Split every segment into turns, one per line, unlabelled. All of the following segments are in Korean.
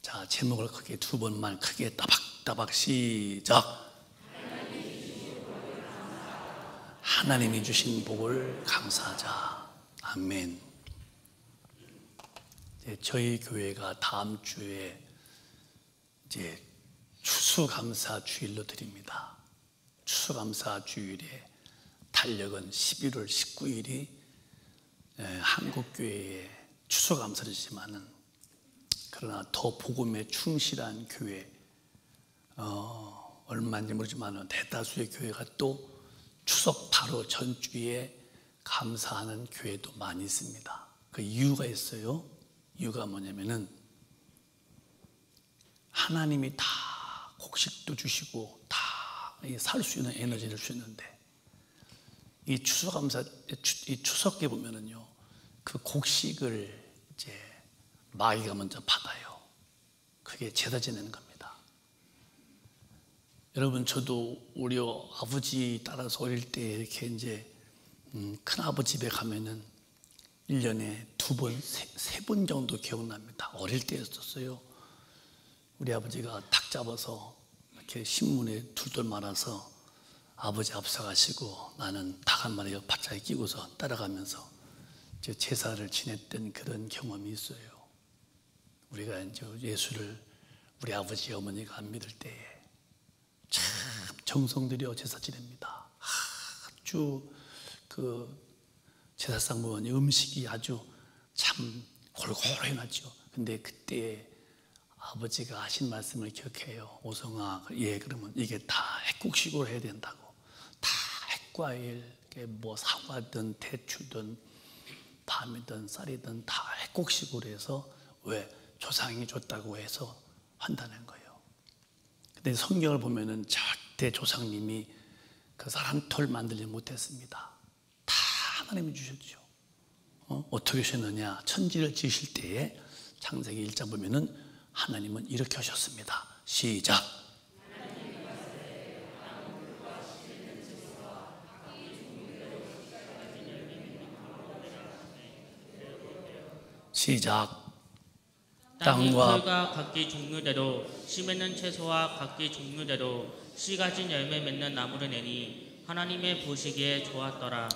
자, 제목을 크게 두 번만 크게 따박따박 시작. 하나님이 주신 복을 감사하자. 아멘. 저희 교회가 다음 주에 이제 추수감사 주일로 드립니다. 추수감사 주일에 달력은 11월 19일이 한국교회의 추수감사이지만은 그러나 더 복음에 충실한 교회, 얼마인지 모르지만 대다수의 교회가 또 추석 바로 전주에 감사하는 교회도 많이 있습니다. 그 이유가 있어요. 이유가 뭐냐면은 하나님이 다 곡식도 주시고 다 살 수 있는 에너지를 주셨는데 이 추수감사, 이 추석에 보면은요, 그 곡식을 이제 마귀가 먼저 받아요. 그게 제사 지내는 겁니다. 여러분, 저도 우리 아버지 따라서 어릴 때 이렇게 이제 큰아버지 집에 가면은 1년에 2번, 3번 정도 기억납니다. 어릴 때였었어요. 우리 아버지가 닭 잡아서 이렇게 신문에 둘둘 말아서 아버지 앞서가시고 나는 닭 한 마리 바짝에 끼고서 따라가면서 제사를 지냈던 그런 경험이 있어요. 우리가 이제 예수를 우리 아버지 어머니가 안 믿을 때에 참 정성 들여 제사 지냅니다. 아주 그 제사상 보면 음식이 아주 참 골고루 해놨죠. 근데 그때 아버지가 하신 말씀을 기억해요. 오성아, 예, 그러면 이게 다 핵국식으로 해야 된다고. 다 핵과일, 뭐 사과든 대추든 밤이든 쌀이든 다 핵국식으로 해서 왜? 조상이 줬다고 해서 한다는 거예요. 근데 성경을 보면은 절대 조상님이 그 사람 털 만들지 못했습니다. 다 하나님이 주셨죠. 어떻게 하셨느냐? 천지를 지으실 때에 창세기 1장 보면은 하나님은 이렇게 하셨습니다. 시작. 시작.
땅과 각기 종류대로 씨 맺는 채소와 각기 종류대로 씨 가진 열매 맺는 나무를 내니 하나님의 보시기에 좋았더라.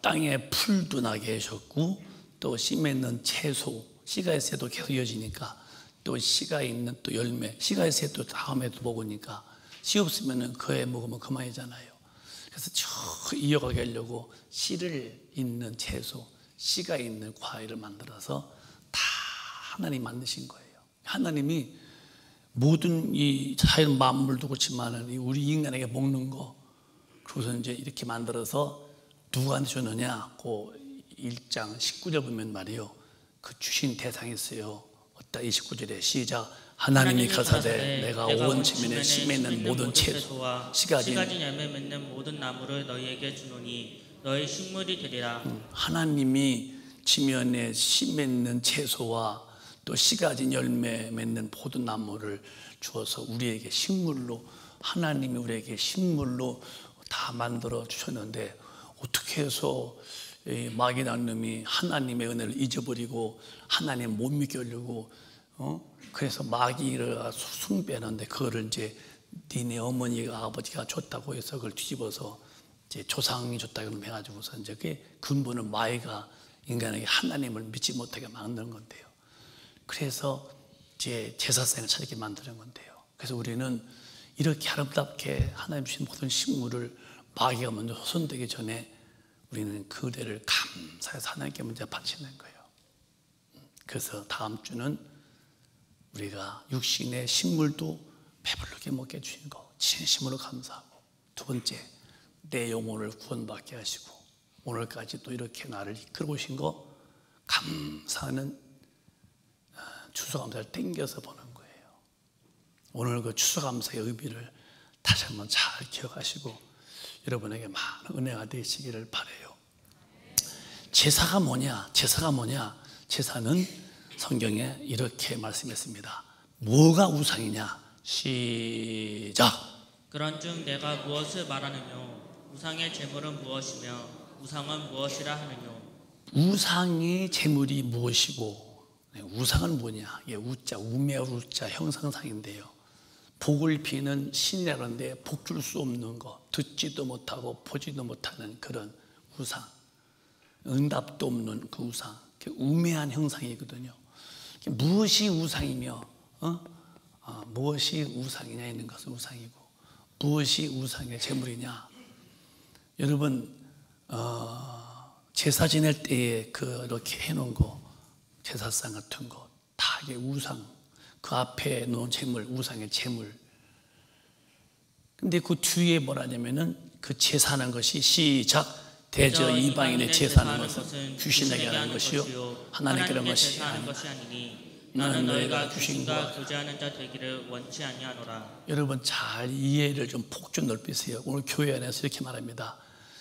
땅에 풀도 나게 하셨고 또 씨 맺는 채소, 씨가 있어도 계속 이어지니까 또 씨가 있는 또 열매, 씨가 있어도 다음에도 먹으니까 씨 없으면 그애 먹으면 그만이잖아요. 그래서 쭉 이어가게 하려고 씨를 있는 채소, 씨가 있는 과일을 만들어서 다 하나님 만드신 거예요. 하나님이 모든 이 자연 만물도 그렇지만 우리 인간에게 먹는 거, 그래서 이제 이렇게 만들어서 누구한테 줬느냐? 그 1장 19절 보면 말이요, 그 주신 대상이 있어요. 어따 29절에 시작. 하나님이 가사대 내가 온 지면에 씨 맺는 모든 채소와 씨 가진
열매 맺는 모든 나무를 너희에게 주노니 너희 식물이 되리라.
하나님이 지면에 씨 맺는 채소와 또 씨 가진 열매 맺는 모든 나무를 주어서 우리에게 식물로, 하나님이 우리에게 식물로 다 만들어 주셨는데 어떻게 해서 마귀 낭놈이 하나님의 은혜를 잊어버리고 하나님 못 믿게 하려고 그래서 마귀를 숭배하는데 그거를 이제 니네 어머니가 아버지가 줬다고 해서 그걸 뒤집어서 이제 조상이 줬다고 해가지고서 이제 그게 근본은 마귀가 인간에게 하나님을 믿지 못하게 만드는 건데요. 그래서 이제 제사상을 차리게 만드는 건데요. 그래서 우리는 이렇게 아름답게 하나님 주신 모든 식물을 마귀가 먼저 손대기 전에 우리는 그대를 감사해서 하나님께 먼저 바치는 거예요. 그래서 다음 주는 우리가 육신의 식물도 배부르게 먹게 해주신 거 진심으로 감사하고, 두 번째, 내 영혼을 구원받게 하시고 오늘까지 또 이렇게 나를 이끌고 오신 거 감사하는 추수감사를 땡겨서 보는 거예요. 오늘 그 추수감사의 의미를 다시 한번 잘 기억하시고 여러분에게 많은 은혜가 되시기를 바라요. 제사가 뭐냐? 제사가 뭐냐? 제사는 성경에 이렇게 말씀했습니다. 뭐가 우상이냐? 시작.
그런즉 내가 무엇을 말하느뇨? 우상의 제물은 무엇이며 우상은 무엇이라 하느뇨?
우상의 제물이 무엇이고 우상은 뭐냐? 이게 우자, 우매울 우자 형상상인데요. 복을 비는 신이라는데 복 줄 수 없는 거, 듣지도 못하고 보지도 못하는 그런 우상, 응답도 없는 그 우상, 우매한 형상이거든요. 무엇이 우상이며, 무엇이 우상이냐 있는 것은 우상이고, 무엇이 우상의 제물이냐? 여러분, 제사 지낼 때에 이렇게 해놓은 거, 제사상 같은 거, 다 이게 우상, 그 앞에 놓은 제물, 우상의 제물. 근데 그 뒤에 뭐라냐면은 그 제사하는 것이 시작. 대저 이방인의 제사하는 것은 귀신에게 하는 것이요 하나님께 하는 것이 아니니 나는 너희가 귀신과 교제하는 자 되기를 원치 아니하노라. 여러분 잘 이해를 좀 폭 좀 넓히세요. 오늘 교회 안에서 이렇게 말합니다.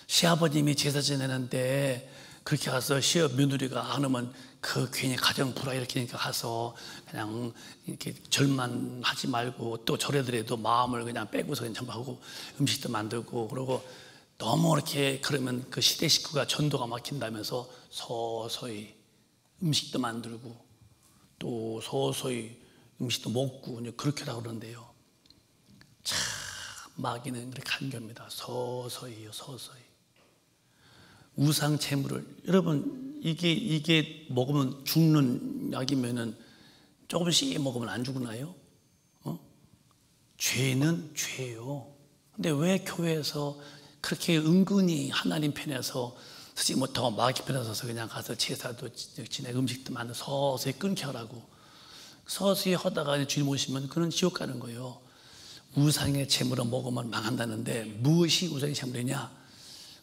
시아버님이 제사 지내는데 그렇게 가서 시어 며느리가 안 오면 그 괜히 가정 불화일으키니까 가서 그냥 이렇게 절만 하지 말고 또 절에더라도 마음을 그냥 빼고서 그냥 하고 음식도 만들고 그러고 너무 이렇게 그러면 그 시대 식구가 전도가 막힌다면서 서서히 음식도 만들고 또 서서히 음식도 먹고 그렇게 하라고 그러는데요. 참 마귀는 그렇게 한 겁니다. 서서히요, 서서히. 우상 제물을 여러분 이게 먹으면 죽는 약이면은 조금씩 먹으면 안 죽나요? 죄는 죄요. 근데 왜 교회에서 그렇게 은근히 하나님 편에서 쓰지 못하고 마귀 편에 서서 그냥 가서 제사도 지내 음식도 만들어 서서히 끊게 하라고 서서히 하다가 주님 오시면 그는 지옥 가는 거예요. 우상의 제물을 먹으면 망한다는데 무엇이 우상의 제물이냐?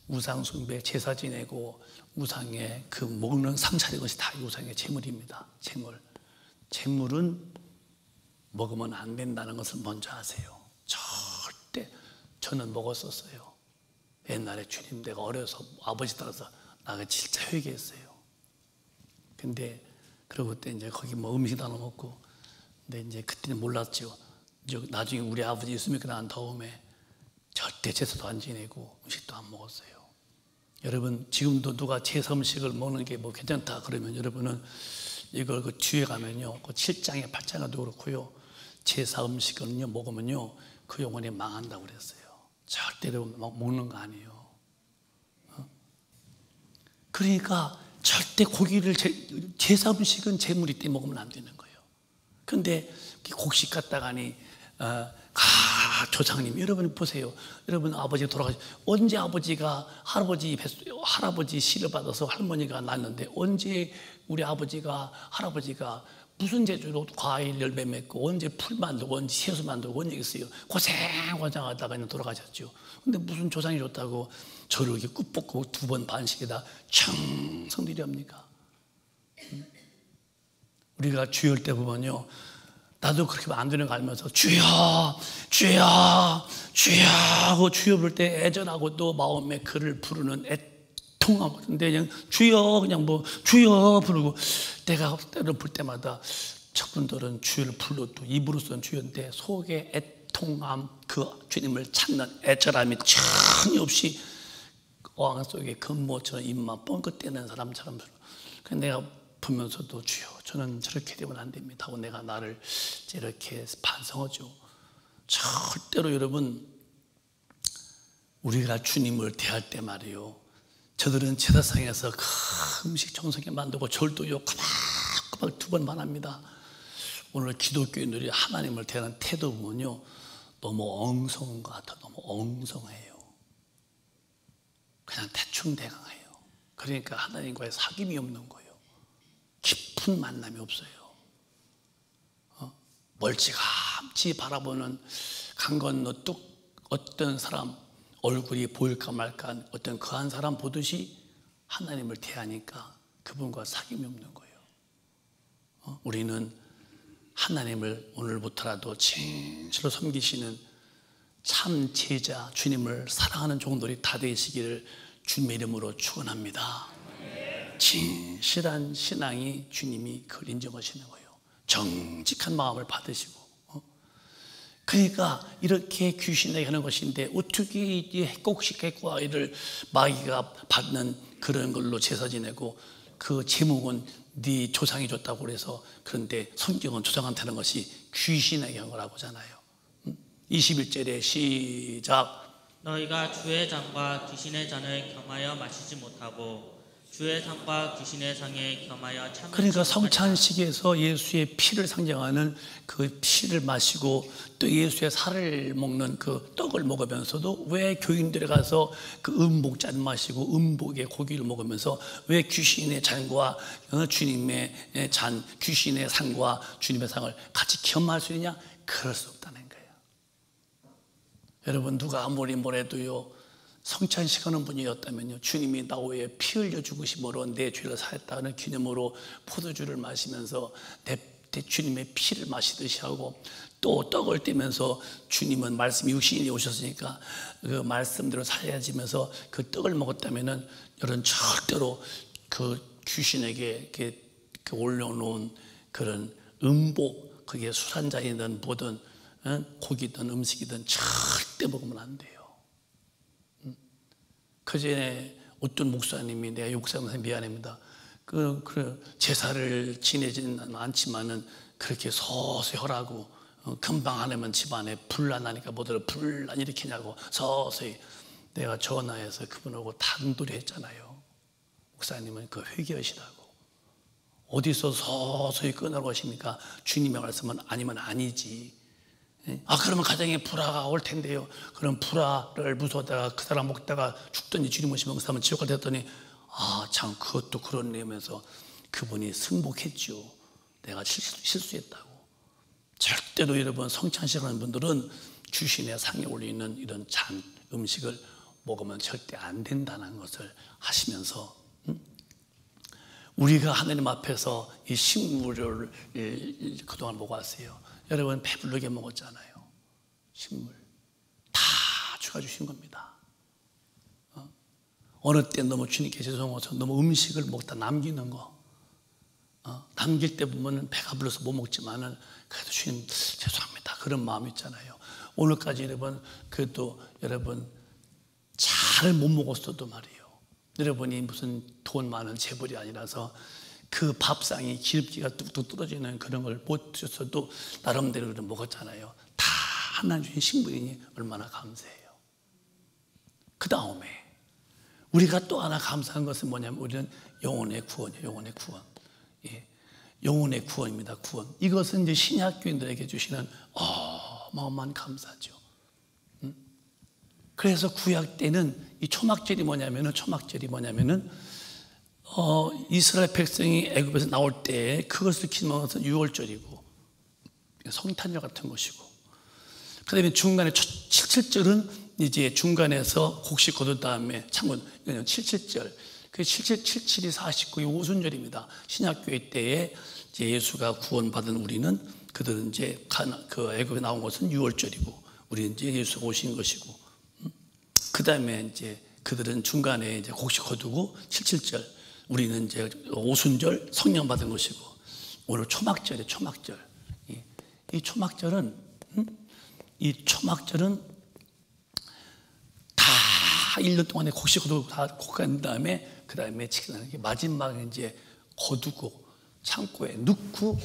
우상 숭배, 제사 지내고 우상의 그 먹는 상 차리는 것이 다 우상의 제물입니다. 제물은 먹으면 안 된다는 것을 먼저 아세요. 절대 저는 먹었었어요. 옛날에 주님 내가 어려서 아버지 따라서 나가 진짜 회개했어요. 근데 그러고 그때 이제 거기 뭐 음식 나눠 먹고 근데 이제 그때는 몰랐죠. 나중에 우리 아버지 있으니까 난 다음에 절대 제사도 안 지내고 음식도 안 먹었어요. 여러분 지금도 누가 제사 음식을 먹는 게 뭐 괜찮다 그러면 여러분은 이걸 그 뒤에 가면요 그 7장에 8장에도 그렇고요 제사 음식을요 먹으면요 그 영혼이 망한다고 그랬어요. 절대로 먹는 거 아니에요. 그러니까 절대 고기를 제사 음식은 제물이 때 먹으면 안 되는 거예요. 그런데 곡식 갖다가니 조상님 여러분 보세요. 여러분 아버지가 돌아가시 언제 아버지가 할아버지 씨를 받아서 할머니가 낳았는데 언제 우리 할아버지가 무슨 재주로 과일 열매 맺고 언제 풀 만들고 언제 채소 만들고 언제 있어요. 고생하다가 그냥 돌아가셨죠. 근데 무슨 조상이 좋다고 저를 이렇게 꾹 뽑고 2번 반씩에다 청성들이 합니까? 우리가 주일 때 보면요 나도 그렇게 하면 안 되는 거 알면서 주여 주여 주여 하고 주여 부를 때 애절하고 또 마음에 그를 부르는 애통하고 근데 그냥 주여 그냥 뭐 주여 부르고 내가 때를 부를 때마다 저분들은 주여를 불러도 입으로서는 주여인데 속에 애통함 그 주님을 찾는 애절함이 전혀 없이 어항 속에 금모처럼 입만 뻥긋대는 사람처럼 내가 보면서도 주여 저는 저렇게 되면 안 됩니다 하고 내가 나를 이렇게 반성하죠. 절대로 여러분 우리가 주님을 대할 때 말이에요 저들은 제사상에서 큰 음식 정성에 만들고 절도요 꼬박꼬박 2번만 합니다. 오늘 기독교인들이 하나님을 대하는 태도 보면요 너무 엉성한 것 같아. 너무 엉성해요. 그냥 대충대강해요. 그러니까 하나님과의 사귐이 없는 거예요. 깊은 만남이 없어요. 멀찌감치 바라보는 강 건너 뚝 어떤 사람 얼굴이 보일까 말까 어떤 그 한 사람 보듯이 하나님을 대하니까 그분과 사귐이 없는 거예요. 우리는 하나님을 오늘부터라도 진실로 섬기시는 참 제자 주님을 사랑하는 종들이 다 되시기를 주님의 이름으로 축원합니다. 진실한 신앙이 주님이 그걸 인정하시는 거예요. 정직한 마음을 받으시고 그러니까 이렇게 귀신에게 하는 것인데 어떻게 이 꼭식객과 이를 마귀가 받는 그런 걸로 제사 지내고 그 제목은 네 조상이 줬다고 그래서, 그런데 성경은 조상한테는 것이 귀신에게 한 거라고 하잖아요. 21절에 시작.
너희가 주의 잔과 귀신의 잔을 겸하여 마시지 못하고 주의 상과 귀신의 상에 겸하여 참으지
그러니까
못하리라.
성찬식에서 예수의 피를 상징하는 그 피를 마시고 또 예수의 살을 먹는 그 떡을 먹으면서도 왜 교인들에 가서 그 음복잔 마시고 음복의 고기를 먹으면서 왜 귀신의 잔과 주님의 잔, 귀신의 상과 주님의 상을 같이 겸할 수 있느냐? 그럴 수 없다는 거예요. 여러분, 누가 아무리 뭐래도요, 성찬식하는 분이었다면요, 주님이 나 위해 피 흘려 죽으심으로 내 죄를 사했다는 기념으로 포도주를 마시면서 주님의 피를 마시듯이 하고, 또 떡을 떼면서 주님은 말씀이 육신이 오셨으니까 그 말씀대로 살려지면서 그 떡을 먹었다면은 여러분, 절대로 그 귀신에게 이렇게 올려놓은 그런 음복, 그게 술 한 잔이든 뭐든 고기든 음식이든 절대 먹으면 안 돼요. 그전에 어떤 목사님이, 내가 목사님한테 미안합니다, 그 제사를 지내지는 않지만은 그렇게 서서히 하라고, 금방 안 하면 집안에 분란 나니까 뭐들 분란 일으키냐고 서서히 내가 전화해서 그분하고 단둘이 했잖아요. 목사님은 그 회개하시라고. 어디서 서서히 끊으라고 하십니까? 주님의 말씀은 아니면 아니지. 그러면 가정에 불화가 올 텐데요. 그럼 불화를 무서워하다가 그 사람 먹다가 죽더니 주님 오시면 그 사람은 지옥 갈 때 했더니, 참 그것도 그렇네 하면서 그분이 승복했죠. 내가 실수했다고. 절대로 여러분, 성찬식 하는 분들은 귀신의 상에 올리는 이런 잔 음식을 먹으면 절대 안 된다는 것을 하시면서, 우리가 하나님 앞에서 이 식물을 그동안 먹어왔어요. 여러분, 배부르게 먹었잖아요. 식물 다 주가 주신 겁니다. 어느 때 너무 주님께 죄송해서 너무 음식을 먹다 남기는 거, 남길 때 보면 배가 불러서 못 먹지만은 그래도 주님 죄송합니다, 그런 마음이 있잖아요. 오늘까지 여러분, 그래도 여러분 잘 못 먹었어도 말이에요, 여러분이 무슨 돈 많은 재벌이 아니라서 그 밥상이 기름기가 뚝뚝 떨어지는 그런 걸 못 드셨어도 나름대로 먹었잖아요. 다 하나님 주신 식물이니 얼마나 감사해요. 그 다음에 우리가 또 하나 감사한 것은 뭐냐면, 우리는 영혼의 구원이에요. 영혼의 구원. 영혼의 구원입니다. 구원. 이것은 이제 신약교인들에게 주시는 어마어마한 감사죠. 그래서 구약 때는 이 초막절이 뭐냐면은, 이스라엘 백성이 애굽에서 나올 때 그것을 기념하는 것은 6월절이고 성탄절 같은 것이고, 그 다음에 중간에 77절은 이제 중간에서 곡식 거둔 다음에 참고 77절, 그 77이 49이 오순절입니다. 신약교회 때에 이제 예수가 구원받은 우리는, 그들은 이제 그 애굽에 나온 것은 6월절이고 우리는 이제 예수가 오신 것이고, 그 다음에 이제 그들은 중간에 이제 곡식 거두고 77절, 우리는 이제 오순절 성령 받은 것이고, 오늘 초막절이에요. 초막절. 이 초막절은 다 1년 동안에 곡식 거두고 다 곡한 다음에, 그 다음에 마지막에 이제 거두고 창고에 넣고,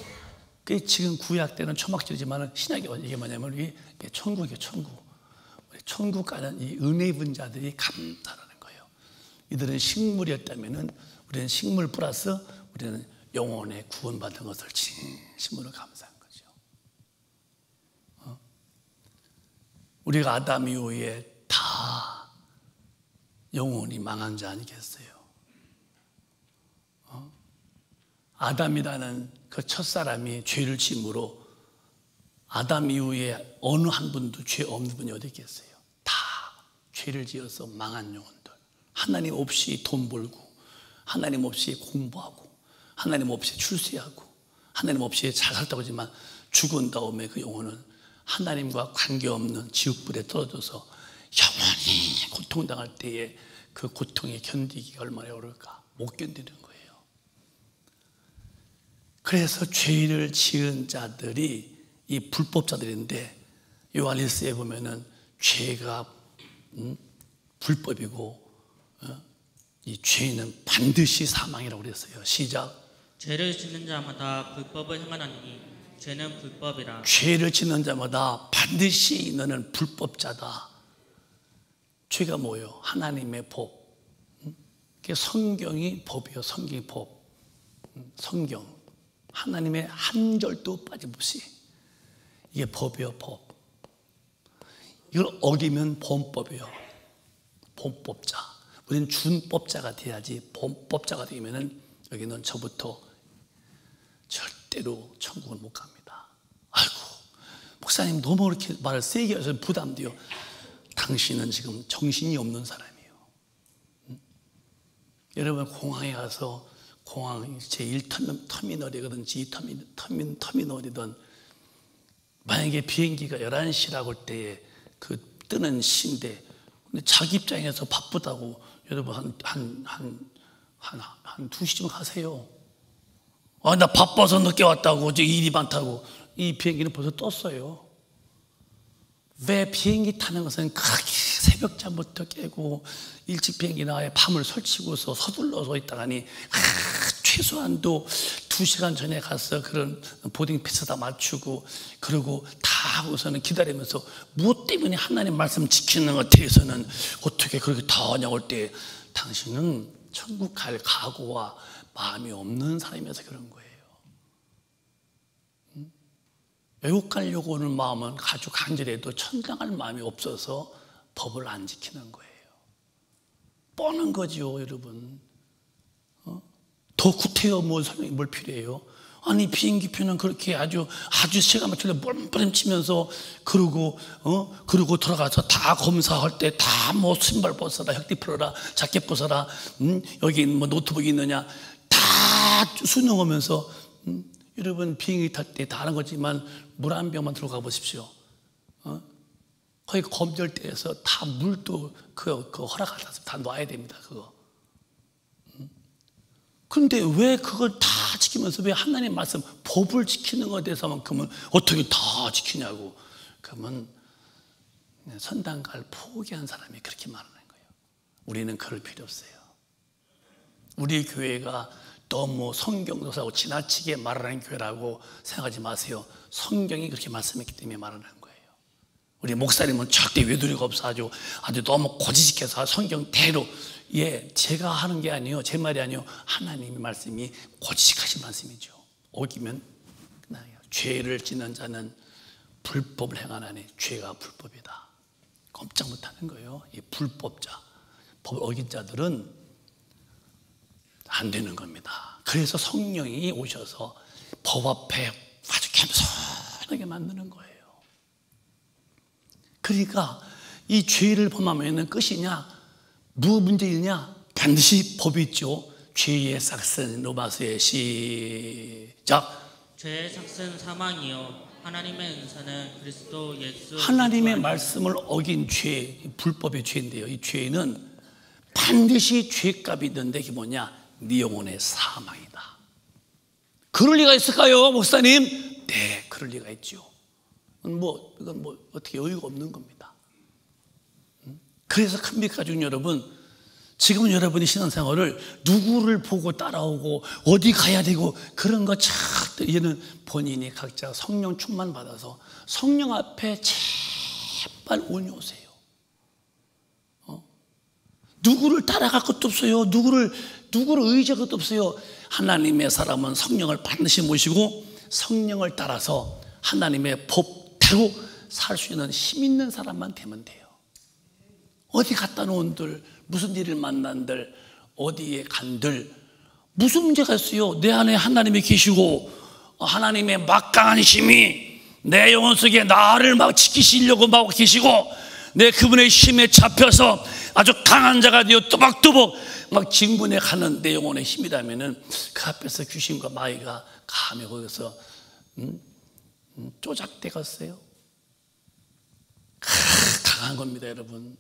그게 지금 구약 때는 초막절이지만 신약이 이게 뭐냐면 이게 천국이에요. 천국 가는 이 은혜 입은 자들이 감사하는 거예요. 이들은 식물이었다면은 우리는 식물 플러스 우리는 영혼의 구원받은 것을 진심으로 감사한 거죠. 우리가 아담 이후에 다 영혼이 망한 자 아니겠어요? 아담이라는 그 첫사람이 죄를 지음으로 아담 이후에 어느 한 분도 죄 없는 분이 어디 있겠어요? 다 죄를 지어서 망한 영혼들. 하나님 없이 돈 벌고, 하나님 없이 공부하고, 하나님 없이 출세하고, 하나님 없이 잘 살다고 하지만 죽은 다음에 그 영혼은 하나님과 관계없는 지옥불에 떨어져서 영원히 고통당할 때에 그 고통에 견디기가 얼마나 어려울까? 못 견디는 거예요. 그래서 죄를 지은 자들이 이 불법자들인데, 요한일서에 보면은 죄가 불법이고 이 죄는 반드시 사망이라고 그랬어요. 시작.
죄를 짓는 자마다 불법을 행하나니 죄는 불법이라.
죄를 짓는 자마다 반드시 너는 불법자다. 죄가 뭐예요? 하나님의 법. 성경이 법이에요. 성경이 법. 성경. 하나님의 한 절도 빠짐없이. 이게 법이에요. 법. 이걸 어기면 범법이에요. 범법자. 우리는 준법자가 돼야지. 범법자가 되면은 여기는 저부터 절대로 천국을 못 갑니다. 아이고, 목사님 너무 그렇게 말을 세게 해서 부담돼요. 당신은 지금 정신이 없는 사람이에요. 여러분, 공항에 가서 공항 제1터미널이든지 2터미널이든 만약에 비행기가 11시라고 할 때에 그 뜨는 시인데, 근데 자기 입장에서 바쁘다고 여러분 한 2시쯤 가세요. 나 바빠서 늦게 왔다고, 저 일이 많다고. 이 비행기는 벌써 떴어요. 왜 비행기 타는 것은 그렇게 새벽잠부터 깨고 일찍 비행기 나와야 밤을 설치고서 서둘러서 있다가니 최소한도 2시간 전에 가서 그런 보딩 패스 다 맞추고 그러고 다 하고서는 기다리면서 무엇 때문에 하나님 말씀 지키는 것 대해서는 어떻게 그렇게 다 하냐고 할 때 당신은 천국 갈 각오와 마음이 없는 사람이어서 그런 거예요. 외국 가려고 오는 마음은 아주 간절해도 천당할 마음이 없어서 법을 안 지키는 거예요. 뻔한 거죠, 여러분. 더 구태여 뭘 설명이 뭘 필요해요? 아니, 비행기표는 그렇게 아주 시간 맞추려 뻔뻔치면서 그러고 들어가서 다 검사할 때 다 뭐 신발 벗어라, 혁띠 풀어라, 자켓 벗어라, 여기 뭐 노트북이 있느냐 다 수능하면서 여러분 비행기 탈 때 다 하는 거지만 물 한 병만 들어가 보십시오. 거기 검열대에서 다 물도 그 허락받아서 다 놔야 됩니다. 그거. 그런데 왜 그걸 다 지키면서 왜 하나님 말씀 법을 지키는 것에 대해서만큼은 어떻게 다 지키냐고. 그러면 선당갈 포기한 사람이 그렇게 말하는 거예요. 우리는 그럴 필요 없어요. 우리 교회가 너무 성경도사하고 지나치게 말하는 교회라고 생각하지 마세요. 성경이 그렇게 말씀했기 때문에 말하는 거예요. 우리 목사님은 절대 외도리가 없어 아주 너무 고지식해서 성경대로, 제가 하는 게 아니에요. 제 말이 아니에요. 하나님의 말씀이 고지식하신 말씀이죠. 어기면 죄를 짓는 자는 불법을 행하나니 죄가 불법이다. 꼼짝 못하는 거예요. 이 불법자, 법을 어긴 자들은 안 되는 겁니다. 그래서 성령이 오셔서 법 앞에 아주 겸손하게 만드는 거예요. 그러니까 이 죄를 범하면 끝이냐? 무슨 문제이냐? 반드시 법이 있죠. 죄의 삭슨, 로마서의 시작.
죄의 삭슨 사망이요 하나님의 은사는 그리스도 예수.
하나님의 말씀을 어긴 죄, 불법의 죄인데요. 이 죄는 반드시 죄값이 있는데 그게 뭐냐? 네 영혼의 사망이다. 그럴 리가 있을까요, 목사님? 네, 그럴 리가 있죠. 이건 어떻게 여유가 없는 겁니다. 그래서 큰빛 가족 여러분, 지금은 여러분이 신앙생활을 누구를 보고 따라오고 어디 가야 되고 그런 거 얘는 본인이 각자 성령 충만 받아서 성령 앞에 제발 온유하세요. 누구를 따라갈 것도 없어요. 누구를 의지할 것도 없어요. 하나님의 사람은 성령을 반드시 모시고 성령을 따라서 하나님의 법대로 살 수 있는 힘 있는 사람만 되면 돼요. 어디 갔다 놓은들, 무슨 일을 만난들, 어디에 간들 무슨 문제가 있어요? 내 안에 하나님이 계시고 하나님의 막강한 힘이 내 영혼 속에 나를 막 지키시려고 막 계시고 내 그분의 힘에 잡혀서 아주 강한 자가 되어 또박또박 막 진군해 가는 내 영혼의 힘이라면은 그 앞에서 귀신과 마귀가 감히 거기서 쪼작대겠어요? 강한 겁니다, 여러분.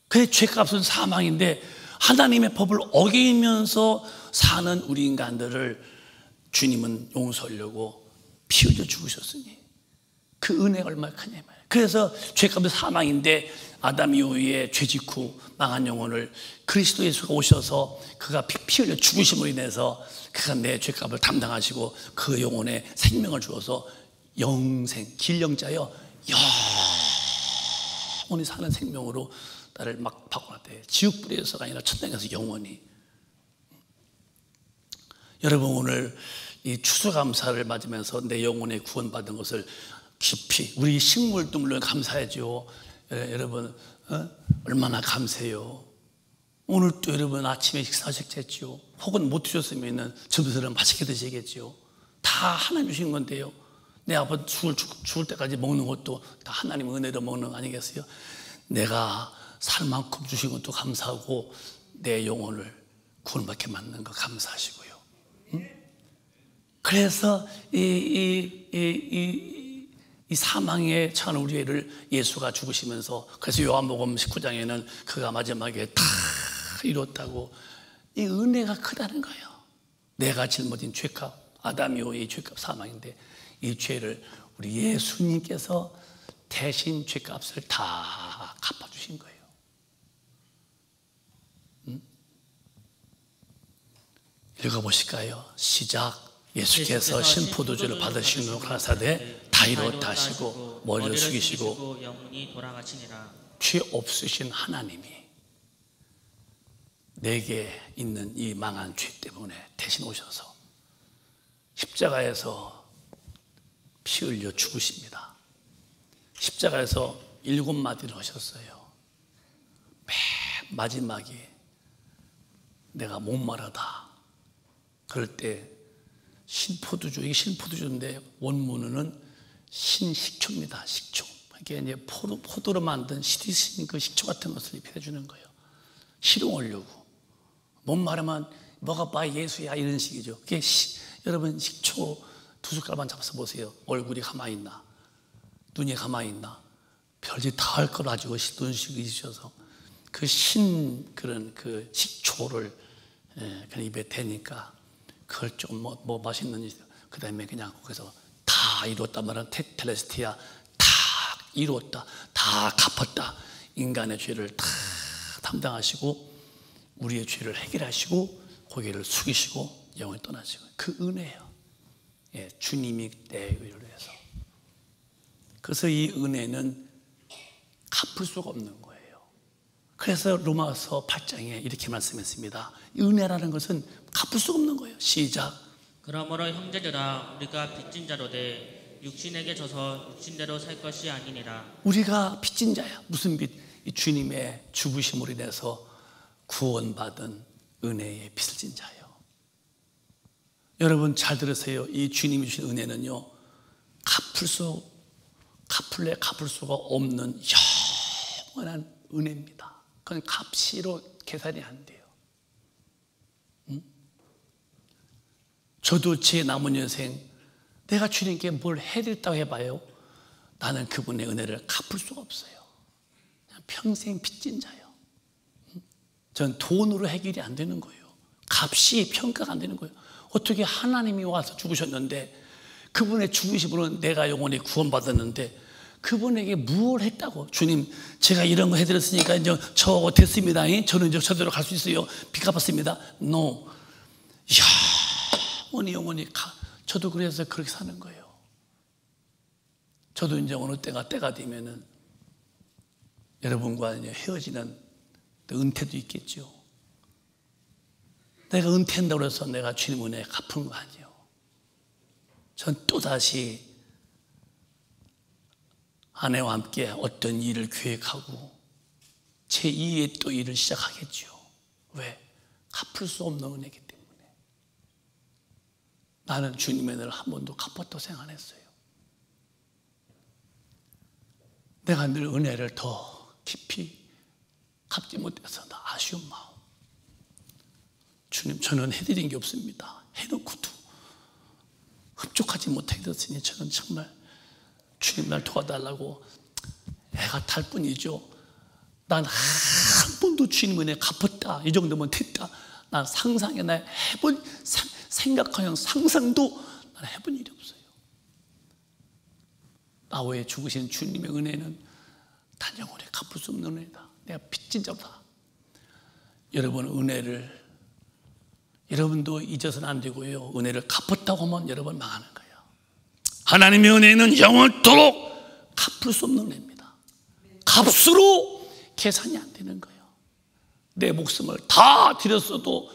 그의 죄값은 사망인데 하나님의 법을 어기면서 사는 우리 인간들을 주님은 용서하려고 피 흘려 죽으셨으니 그 은혜가 얼마나 크냐면, 그래서 죄값은 사망인데 아담 이후에 죄 짓고 망한 영혼을 그리스도 예수가 오셔서 그가 피 흘려 죽으심으로 인해서 그가 내 죄값을 담당하시고 그 영혼에 생명을 주어서 영생, 길영자여 영원히 사는 생명으로 나를 막 바꿔놨대. 지옥불에서가 아니라 천당에서 영원히. 여러분, 오늘 이 추수감사를 맞으면서 내 영혼에 구원받은 것을 깊이, 우리 식물도 물론 감사하죠. 여러분, 얼마나 감사해요. 오늘 또 여러분 아침에 식사하셨겠죠. 혹은 못 드셨으면 저들은 맛있게 드시겠죠. 다 하나님 주신 건데요. 내 아버지 죽을 때까지 먹는 것도 다 하나님 은혜로 먹는 거 아니겠어요? 내가 살 만큼 주신 것도 감사하고 내 영혼을 구원받게 만든 거 감사하시고요. 그래서 이 사망에 처한 우리를 예수가 죽으시면서, 그래서 요한복음 19장에는 그가 마지막에 다 이뤘다고, 이 은혜가 크다는 거예요. 내가 짊어진 죄값, 아담이오의 죄값 사망인데 이 죄를 우리 예수님께서 대신 죄값을 다 갚아주신 거예요. 읽어보실까요? 시작. 예수께서 신포도주를 받으신 후 가라사대 다 이루었다 하시고 머리를 숙이시고
영혼이 돌아가시니라.
죄 없으신 하나님이 내게 있는 이 망한 죄 때문에 대신 오셔서 십자가에서 피 흘려 죽으십니다. 십자가에서 7마디를 하셨어요. 맨 마지막에 내가 목마르다 그럴 때 신포도주, 이게 신포도주인데 원문은 신식초입니다. 식초. 이게 이제 포도로 만든 시디신 그 식초 같은 것을 입혀 주는 거예요. 실용하려고. 목마르면 먹어봐 예수야, 이런 식이죠. 그게 여러분 식초 2숟갈만 잡아서 보세요. 얼굴이 가만히 있나, 눈이 가만히 있나, 별짓 다 할 걸 가지고 눈식이 있으셔서 그 그런 그 식초를 그냥 입에 대니까 그걸 좀 뭐 맛있는, 그 다음에 그냥 거기서 다 이루었다 말은 텔레스티아, 다 이루었다, 다 갚았다. 인간의 죄를 다 담당하시고 우리의 죄를 해결하시고 고개를 숙이시고 영원히 떠나시고, 그 은혜예요. 예, 주님이 내 위를 위해서. 그래서 이 은혜는 갚을 수가 없는 거예요. 그래서 로마서 8장에 이렇게 말씀했습니다. 은혜라는 것은 갚을 수가 없는 거예요. 시작.
그러므로 형제들아, 우리가 빚진 자로 돼 육신에게 져서 육신대로 살 것이 아니니라.
우리가 빚진 자야. 무슨 빚? 이 주님의 죽으심으로 인해서 구원받은 은혜의 빚을 진 자예요. 여러분 잘 들으세요. 이 주님이 주신 은혜는요, 갚을 수가 없는 영원한 은혜입니다. 그건 값으로 계산이 안 돼요. 저도 제 남은 인생 내가 주님께 뭘 해드렸다고 해봐요. 나는 그분의 은혜를 갚을 수가 없어요. 그냥 평생 빚진 자예요. 전 돈으로 해결이 안 되는 거예요. 값이 평가가 안 되는 거예요. 어떻게 하나님이 와서 죽으셨는데, 그분의 죽으심으로 내가 영원히 구원받았는데 그분에게 무엇을 했다고? 주님, 제가 이런 거 해드렸으니까 이제 저거 됐습니다. 저는 이제 저대로 갈 수 있어요. 빚 갚았습니다. No. 영원히 저도 그래서 그렇게 사는 거예요. 저도 이제 어느 때가 되면은 여러분과 이제 헤어지는 은퇴도 있겠죠. 내가 은퇴한다고 해서 내가 주님 은혜 갚은 거 아니에요. 전 또다시 아내와 함께 어떤 일을 계획하고 제 2의 또 일을 시작하겠죠. 왜? 갚을 수 없는 은혜이기 때문에. 나는 주님의 은혜를 한 번도 갚았다고 생각 안 했어요. 내가 늘 은혜를 더 깊이 갚지 못해서 나 아쉬운 마음. 주님, 저는 해드린 게 없습니다. 해놓고도 흡족하지 못하게 됐으니 저는 정말 주님 날 도와달라고 애가 탈 뿐이죠. 난 한 번도 주님 은혜 갚았다, 이 정도면 됐다, 난 상상에 나 해본 생각하여 상상도 난 해본 일이 없어요. 아우에 죽으신 주님의 은혜는 단 영원히 갚을 수 없는 은혜다. 내가 빚진 자다. 여러분, 은혜를 여러분도 잊어서는 안 되고요, 은혜를 갚았다고 하면 여러분 망하는 거예요. 하나님의 은혜는 영원토록 갚을 수 없는 은혜입니다. 값으로 계산이 안 되는 거예요. 내 목숨을 다 드렸어도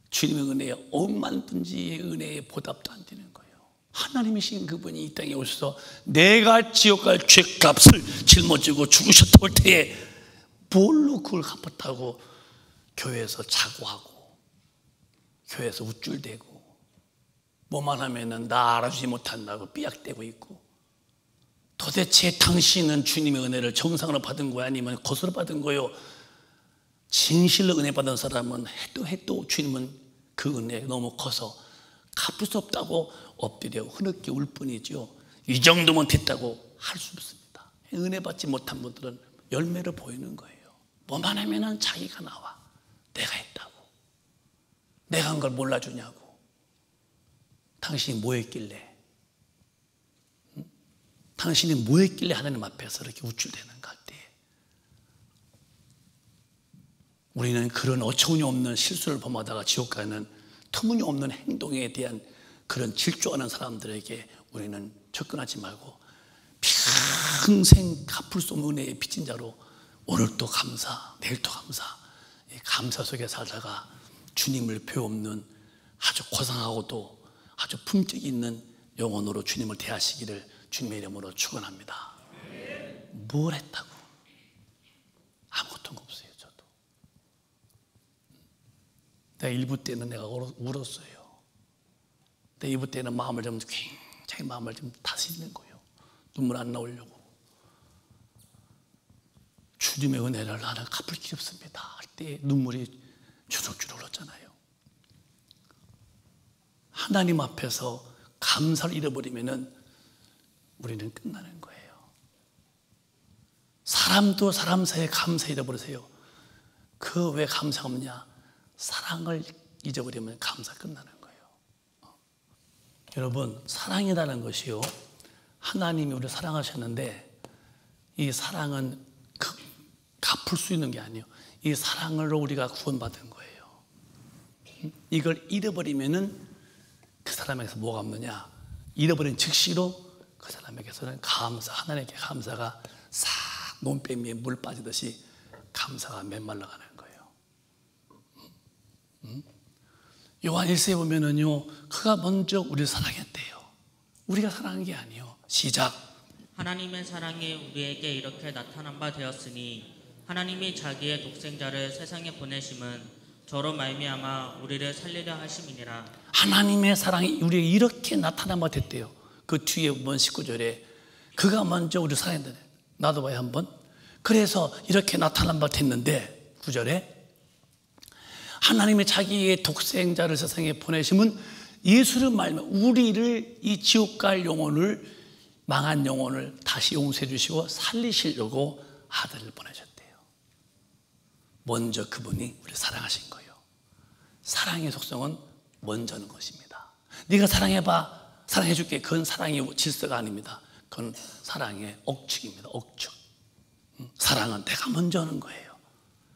주님의 은혜에 억만 분지의 은혜에 보답도 안 되는 거예요. 하나님이신 그분이 이 땅에 오셔서 내가 지옥 갈 죄값을 짊어지고 죽으셨을 때에 뭘로 그걸 갚았다고 교회에서 자고하고 교회에서 우쭐대고 뭐만 하면은 나 알아주지 못한다고 삐약대고 있고, 도대체 당신은 주님의 은혜를 정상으로 받은 거야 아니면 거스로 받은 거요? 진실로 은혜 받은 사람은 해도 주님은 그 은혜 너무 커서 갚을 수 없다고 엎드려 흐느끼 울 뿐이죠. 이 정도면 됐다고 할 수 없습니다. 은혜 받지 못한 분들은 열매를 보이는 거예요. 뭐만 하면은 자기가 나와. 내가 했다고. 내가 한 걸 몰라주냐고. 당신이 뭐 했길래? 당신이 뭐 했길래 하나님 앞에서 이렇게 우쭐대는가 할 때, 우리는 그런 어처구니 없는 실수를 범하다가 지옥 가는 터무니없는 행동에 대한 그런 질주하는 사람들에게 우리는 접근하지 말고 평생 갚을 수 없는 은혜의 빚진 자로 오늘도 감사, 내일도 감사, 감사 속에 살다가 주님을 배우없는 아주 고상하고도 아주 품격이 있는 영혼으로 주님을 대하시기를 주님의 이름으로 축원합니다. 뭘 했다고? 아무것도 없어요. 저도 내가 일부 때는 내가 울었어요. 내 일부 때는 마음을 좀 굉장히 마음을 좀 다스리는 거예요. 눈물 안 나오려고. 주님의 은혜를 나는 갚을 길이 없습니다 할 때 눈물이 주룩주룩 흘렀잖아요. 하나님 앞에서 감사를 잃어버리면은 우리는 끝나는 거예요. 사람도 사람 사이에 감사 잃어버리세요. 그 왜 감사가 없냐? 사랑을 잊어버리면 감사 끝나는 거예요. 여러분, 사랑이라는 것이요, 하나님이 우리를 사랑하셨는데 이 사랑은 갚을 수 있는 게 아니에요. 이 사랑으로 우리가 구원받은 거예요. 이걸 잃어버리면은 그 사람에게서 뭐가 없느냐? 잃어버린 즉시로 그 사람에게서는 감사, 하나님께 감사가 싹 논뱀 위에 물 빠지듯이 감사가 메말라가는 거예요. 요한 1세에 보면은요, 그가 먼저 우리를 사랑했대요. 우리가 사랑한 게 아니에요. 시작.
하나님의 사랑이 우리에게 이렇게 나타난 바 되었으니 하나님이 자기의 독생자를 세상에 보내심은 저로 말미암아 우리를 살리려 하심이니라.
하나님의 사랑이 우리에게 이렇게 나타난 바 됐대요. 그 뒤에 보면 19절에 그가 먼저 우리를 사랑했다네. 나도 봐요 한번. 그래서 이렇게 나타난 바 됐는데 9절에 하나님의 자기의 독생자를 세상에 보내심은 예수를 말며 우리를 이 지옥 갈 영혼을, 망한 영혼을 다시 용서해 주시고 살리시려고 아들을 보내셨대요. 먼저 그분이 우리를 사랑하신 거예요. 사랑의 속성은 먼저는 것입니다. 네가 사랑해봐, 사랑해줄게. 그건 사랑의 질서가 아닙니다. 그건 사랑의 억측입니다. 억측. 사랑은 내가 먼저 하는 거예요.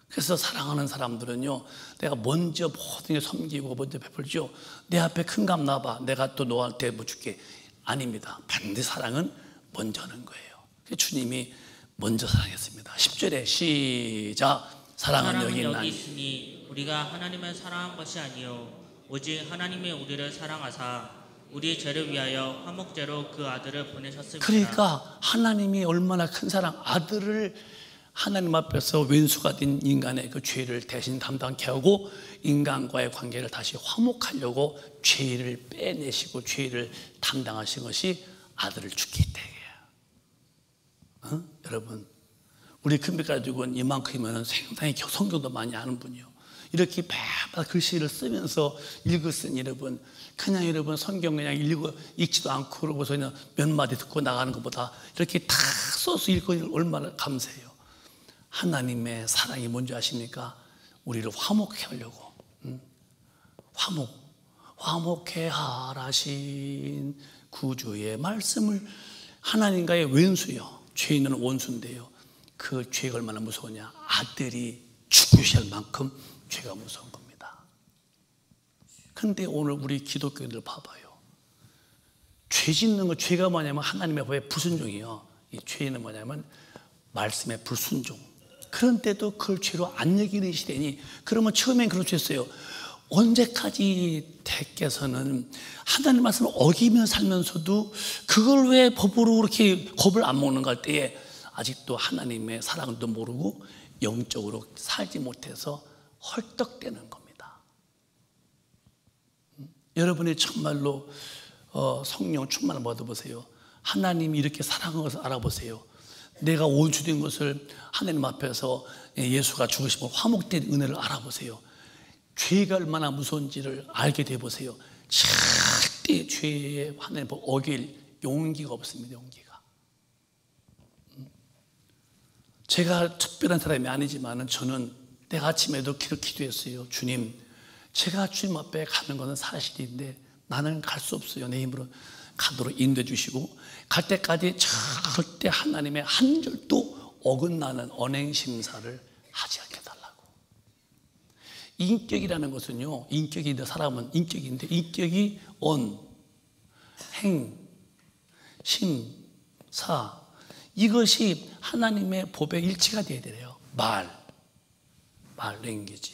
그래서 사랑하는 사람들은요, 내가 먼저 모든 게 섬기고 먼저 베풀죠. 내 앞에 큰 값 놔봐, 내가 또 너한테 뭐 줄게. 아닙니다. 반드시 사랑은 먼저 하는 거예요. 주님이 먼저 사랑했습니다. 10절에 시작. 사랑은 여기
있으니 우리가 하나님을 사랑한 것이 아니요 오직 하나님이 우리를 사랑하사 우리 죄를 위하여 화목제로 그 아들을 보내셨습니다.
그러니까 하나님이 얼마나 큰 사랑, 아들을 하나님 앞에서 왼수가 된 인간의 그 죄를 대신 담당케 하고 인간과의 관계를 다시 화목하려고 죄를 빼내시고 죄를 담당하신 것이 아들을 죽게 했다. 여러분, 우리 큰빛 가지고는 이만큼이면 상당히 성경도 많이 아는 분이요. 이렇게 매번 글씨를 쓰면서 읽었으니 여러분, 그냥 여러분 성경 그냥 읽지도 않고 그러고서 그냥 몇 마디 듣고 나가는 것보다 이렇게 다 써서 읽고 얼마나 감사해요. 하나님의 사랑이 뭔지 아십니까? 우리를 화목해 하려고. 화목해 하라신 구주의 말씀을 하나님과의 왼수요. 죄인은 원수인데요. 그 죄가 얼마나 무서우냐. 아들이 죽으셔야 할 만큼 죄가 무서운 겁니다. 그런데 오늘 우리 기독교인들 봐봐요. 죄 짓는 거, 죄가 뭐냐면 하나님의 법에 불순종이요. 이 죄는 뭐냐면 말씀에 불순종. 그런데도 그걸 죄로 안 여기는 시대니, 그러면 처음엔 그렇겠어요. 언제까지 대께서는 하나님 말씀을 어기며 살면서도 그걸 왜 법으로 그렇게 겁을 안 먹는가 할 때에 아직도 하나님의 사랑도 모르고 영적으로 살지 못해서 헐떡대는 겁니다. 여러분이 정말로 성령 충만을 받아보세요. 하나님이 이렇게 사랑하는 것을 알아보세요. 내가 원수된 것을 하나님 앞에서 예수가 죽으시고 화목된 은혜를 알아보세요. 죄가 얼마나 무서운지를 알게 되어보세요. 절대 죄에 하나님 어길 용기가 없습니다. 용기가. 제가 특별한 사람이 아니지만 저는 내가 아침에도 기도했어요. 주님, 제가 주님 앞에 가는 것은 사실인데 나는 갈 수 없어요. 내 힘으로 가도록 인도해 주시고, 갈 때까지 절대 하나님의 한 절도 어긋나는 언행심사를 하지 않게 해달라고. 인격이라는 것은요, 인격인데, 사람은 인격인데, 인격이 행, 심, 사, 이것이 하나님의 법에 일치가 돼야 돼요. 말, 랭귀지,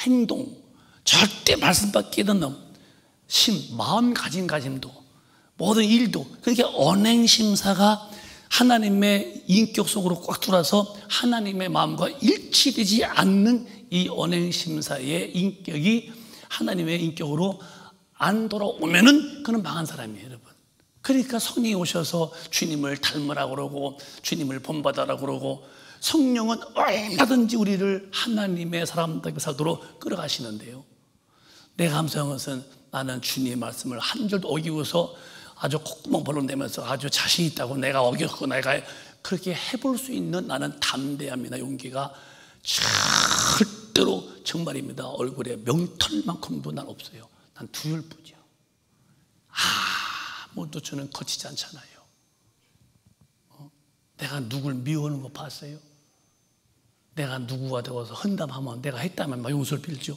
행동, 절대 말씀 밖에는 마음가짐도, 모든 일도, 그렇게 언행심사가 하나님의 인격 속으로 꽉 들어와서 하나님의 마음과 일치되지 않는 이 언행심사의 인격이 하나님의 인격으로 안 돌아오면은 그는 망한 사람이에요, 여러분. 그러니까 성령이 오셔서 주님을 닮으라고 그러고 주님을 본받으라고 그러고, 성령은 얼마든지 우리를 하나님의 사람답게 살도록 끌어가시는데요, 내가 감사한 것은 나는 주님의 말씀을 한 절도 어기고서 아주 콧구멍 벌렁대면서 아주 자신 있다고 내가 어겼고 내가 그렇게 해볼 수 있는 나는 담대함이나 용기가 절대로 정말입니다. 얼굴에 명털만큼도 난 없어요. 난 두열뿐이요. 아무도 저는 거치지 않잖아요. 내가 누굴 미워하는 거 봤어요? 내가 누구가 되어서 헌담하면 내가 했다면 막 용서를 빌죠.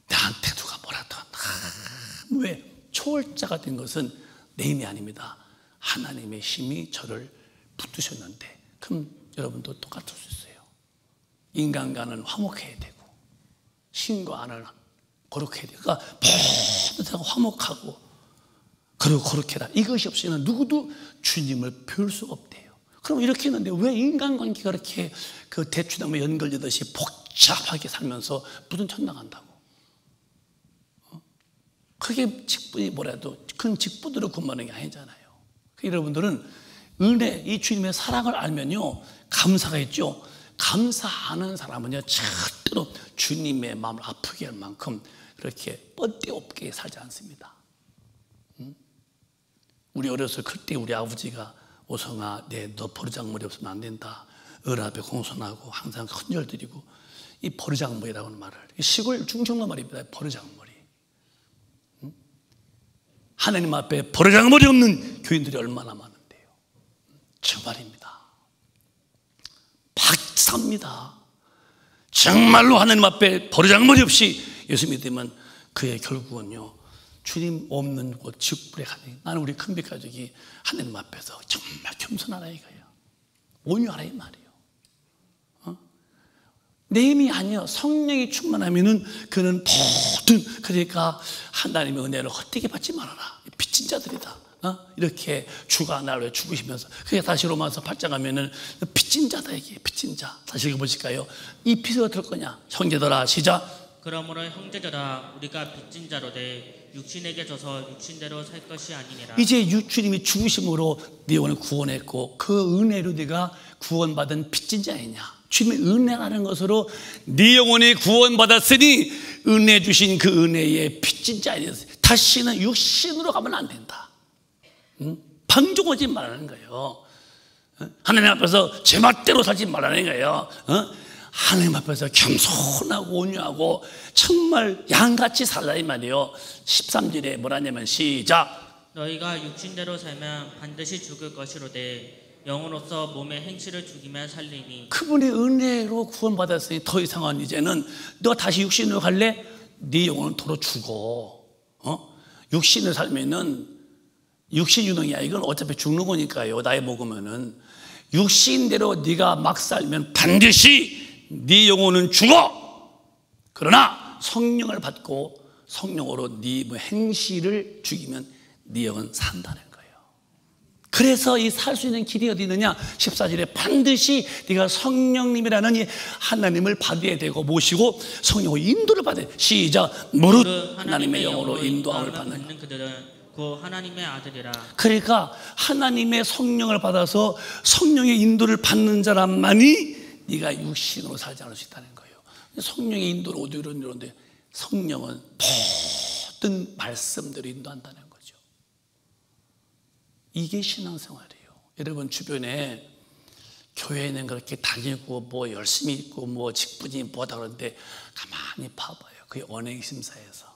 나한테 누가 뭐라도 왜? 초월자가 된 것은 내 힘이 아닙니다. 하나님의 힘이 저를 붙드셨는데, 그럼 여러분도 똑같을 수 있어요. 인간과는 화목해야 되고 신과 안을 거룩해야 돼요. 그러니까 모두 다 화목하고 그리고 거룩해라. 이것이 없이는 누구도 주님을 배울 수가 없대요. 그럼 이렇게 했는데 왜 인간관계가 그렇게 그 대추나무 연결되듯이 복잡하게 살면서 무슨 천당한다고? 그게 직분이 뭐라도 큰 직분으로 근무하는 게 아니잖아요. 여러분들은 은혜, 이 주님의 사랑을 알면요, 감사가 있죠. 감사하는 사람은요, 절대로 주님의 마음을 아프게 할 만큼 그렇게 뻗대 없게 살지 않습니다. 우리 어렸을 그때 우리 아버지가 오성아, 너 버르장머리 없으면 안 된다. 어랍에 공손하고 항상 헌혈 드리고, 이 버르장머리라고 하는 말을, 시골 중청도 말입니다. 버르장머리. 하나님 앞에 버르장머리 없는 교인들이 얼마나 많은데요. 정말입니다. 박사입니다. 정말로 하나님 앞에 버르장머리 없이 예수 믿으면 그의 결국은요, 주님 없는 곳 지옥불에 가는. 나는 우리 큰빛 가족이 하나님 앞에서 정말 겸손하라 이거예요. 온유하라 이 말이에요. 내 힘이 아니요, 성령이 충만하면은 그는 모든, 그러니까 하나님의 은혜를 헛되게 받지 말아라. 빚진 자들이다. 이렇게 주가 나를 죽으시면서, 그게 다시 로마서 8장 가면은 빚진 자다, 이게 빚진 자. 다시 읽어보실까요? 이 빚을 어떨 거냐? 형제들아, 시작.
그러므로 형제들아, 우리가 빚진 자로되 육신에게 져서 육신대로 살 것이 아니니라.
이제 주님이 죽으심으로 네 영혼을 구원했고, 그 은혜로 네가 구원받은 빚진 자이냐? 주님의 은혜라는 것으로 네 영혼이 구원받았으니 은혜 주신 그 은혜의 빚진 자에 대해서 다시는 육신으로 가면 안 된다. 방종하지 말라는 거예요. 하나님 앞에서 제 멋대로 살지 말라는 거예요. 하나님 앞에서 겸손하고 온유하고 정말 양같이 살라 이 말이에요. 13절에 뭐라냐면 시작.
너희가 육신대로 살면 반드시 죽을 것이로되 영으로서 몸의 행실을 죽이면 살리니.
그분의 은혜로 구원받았으니 더 이상은 이제는 너 다시 육신으로 갈래? 네 영혼은 도로 죽어. 육신을 살면은 육신 유능이야. 이건 어차피 죽는 거니까요. 나이 먹으면은 육신대로 네가 막 살면 반드시 네 영혼은 죽어. 그러나 성령을 받고 성령으로 네 행실을 죽이면 네 영은 산다는 거예요. 그래서 이 살 수 있는 길이 어디 있느냐? 14절에 반드시 네가 성령님이라는 이 하나님을 받아야 되고 모시고 성령으로 인도를 받아야 돼. 시작. 무릇 하나님의 영으로 인도함을 받는
그들은 그 하나님의 아들이라.
그러니까 하나님의 성령을 받아서 성령의 인도를 받는 자란만이 네가 육신으로 살지 않을 수 있다는 거예요. 성령의 인도를 어디로 이러는데 성령은 모든 말씀대로 인도한다는 거죠. 이게 신앙생활이에요. 여러분 주변에 교회는 그렇게 다니고 뭐 열심히 있고 뭐 직분이 뭐다 그러는데 가만히 봐봐요. 그게 언행심사에서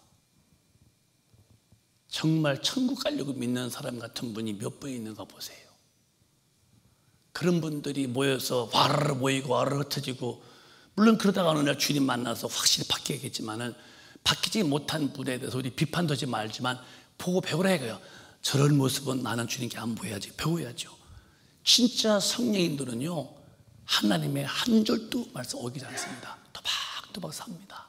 정말 천국 가려고 믿는 사람 같은 분이 몇 분 있는가 보세요. 그런 분들이 모여서 와르르 모이고 와르르 흩어지고, 물론 그러다가 어느 날 주님 만나서 확실히 바뀌겠지만은 바뀌지 못한 분에 대해서 우리 비판도 하지 말지만 보고 배우라 이거예요. 저런 모습은 나는 주님께 안 보여야지, 배워야죠. 진짜 성령 인도는요, 하나님의 한 절도 말씀 어기지 않습니다. 또박또박 삽니다.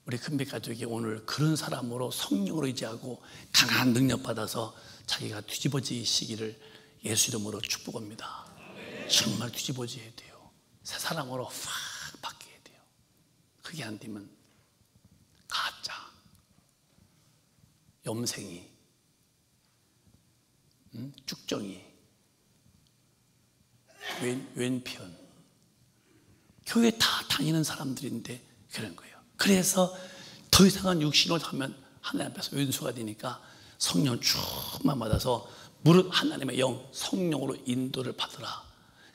우리 큰빛 가족이 오늘 그런 사람으로 성령으로 의지하고 강한 능력 받아서 자기가 뒤집어지시기를 예수 이름으로 축복합니다. 정말 뒤집어져야 돼요. 새 사람으로 확 바뀌어야 돼요. 그게 안 되면 가짜, 염생이, 쭉정이, 왼편, 교회 다 다니는 사람들인데 그런 거예요. 그래서 더 이상한 육신으로 하면 하나님 앞에서 왼수가 되니까 성령 충만 받아서 무릇 하나님의 영, 성령으로 인도를 받으라.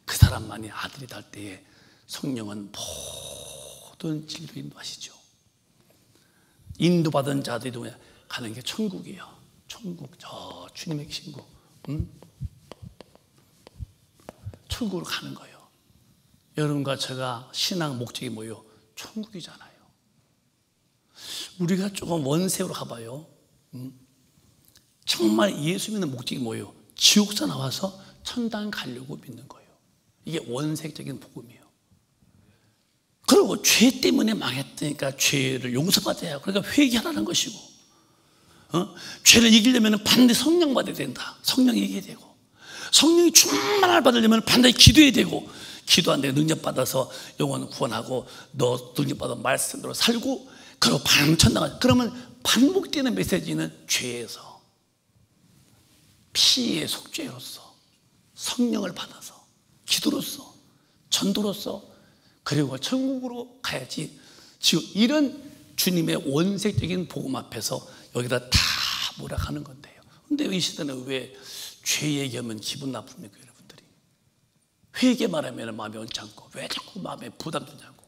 그 사람만이 아들이 될 때에 성령은 모든 진리로 인도하시죠. 인도받은 자들이 누구냐? 가는 게 천국이에요. 천국, 저 주님의 계신 곳, 천국으로 가는 거예요. 여러분과 제가 신앙 목적이 뭐예요? 천국이잖아요. 우리가 조금 원색으로 가봐요. 정말 예수 믿는 목적이 뭐예요? 지옥사 나와서 천당 가려고 믿는 거예요. 이게 원색적인 복음이에요. 그리고 죄 때문에 망했으니까 죄를 용서받아야, 그러니까 회개하라는 것이고, 죄를 이기려면 반드시 성령 받아야 된다. 성령 이겨야 되고, 성령이 충만을 받으려면 반드시 기도해야 되고, 기도 안 되고 능력 받아서 영혼 구원하고 너 능력 받아 말씀대로 살고, 그리고 반천당하자. 그러면 반복되는 메시지는 죄에서, 피의 속죄로서, 성령을 받아서, 기도로서, 전도로서, 그리고 천국으로 가야지. 지금 이런 주님의 원색적인 복음 앞에서 여기다 다 몰아가는 건데요. 근데 이 시대는 왜 죄 얘기하면 기분 나쁩니까, 여러분들이? 회개 말하면 마음이 언짢고, 왜 자꾸 마음에 부담 주냐고.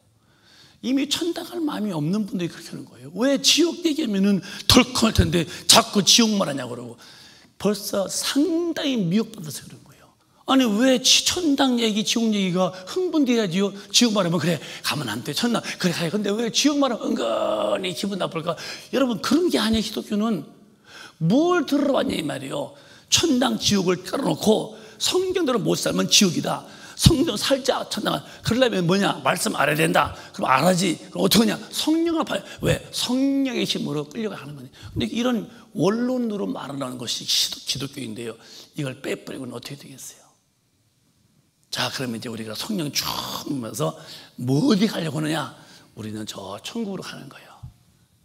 이미 천당 갈 마음이 없는 분들이 그렇게 하는 거예요. 왜 지옥 얘기하면 덜컹할 텐데 자꾸 지옥 말하냐고 그러고, 벌써 상당히 미혹받아서 그런 거예요. 아니 왜 천당 얘기, 지옥 얘기가 흥분돼야지요. 지옥 말하면 그래 가면 안 돼, 천당 그래 가요. 근데 왜 지옥 말하면 은근히 기분 나쁠까? 여러분 그런 게 아니에요. 기독교는 뭘 들으러 왔냐 이 말이에요. 천당 지옥을 깔아놓고 성경대로 못 살면 지옥이다, 성경 살자 천당은, 그러려면 뭐냐? 말씀 알아야 된다. 그럼 알아지. 그럼 어떻게 하냐? 성령을 봐요. 왜? 성령의 힘으로 끌려가는 거니. 근데 이런 원론으로 말하는 것이 기독교인데요, 이걸 빼버리고는 어떻게 되겠어요? 자, 그러면 이제 우리가 성령 쭉 보면서 뭐 어디 가려고 하느냐? 우리는 저 천국으로 가는 거예요.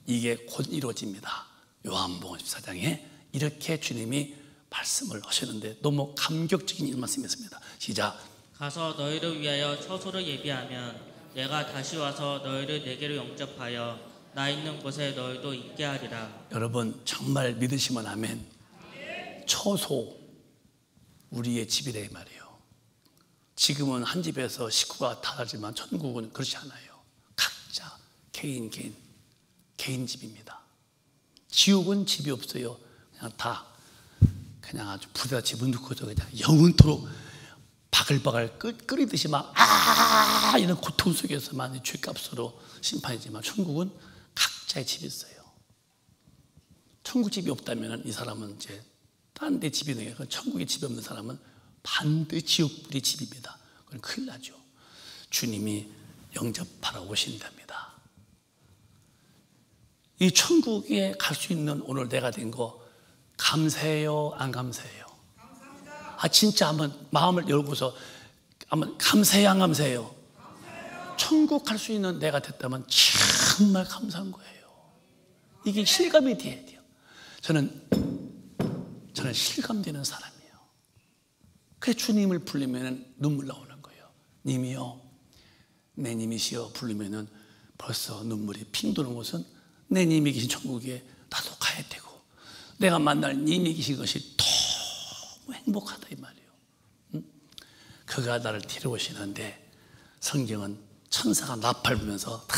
이게 곧 이루어집니다. 요한복음 14장에 이렇게 주님이 말씀을 하셨는데 너무 감격적인 말씀이었습니다. 시작.
가서 너희를 위하여 처소를 예비하면 내가 다시 와서 너희를 내게로 영접하여 나 있는 곳에 너희도 있게 하리라.
여러분 정말 믿으시면 아멘. 처소, 우리의 집이라 이 말이에요. 지금은 한 집에서 식구가 다 살지만 천국은 그렇지 않아요. 각자 개인 집입니다. 지옥은 집이 없어요. 그냥 다 그냥 아주 불에다 집어넣고서 그냥 영원토록 바글바글 끓이듯이 막 이런 고통 속에서만 죄값으로 심판이지만 천국은 각자의 집이 있어요. 천국 집이 없다면 이 사람은 이제 딴 데 집이 있는 게 천국에 집이 없는 사람은 반드시 지옥불이 집입니다. 그건 큰일 나죠. 주님이 영접하러 오신답니다. 이 천국에 갈 수 있는 오늘 내가 된 거 감사해요, 안 감사해요? 아 진짜 한번 마음을 열고서 한번 감사해요, 안 감사해요? 천국 갈 수 있는 내가 됐다면 정말 감사한 거예요. 이게 실감이 돼야 돼요. 저는 실감되는 사람이에요. 그래서 주님을 부르면 눈물 나오는 거예요. 님이요, 내 님이시여 부르면 벌써 눈물이 핑 도는 것은 내 님이 계신 천국에 나도 가야 되고 내가 만날 님이 계신 것이 너무 행복하다 이 말이에요. 그가 나를 데려오시는데 성경은 천사가 나팔부면서 다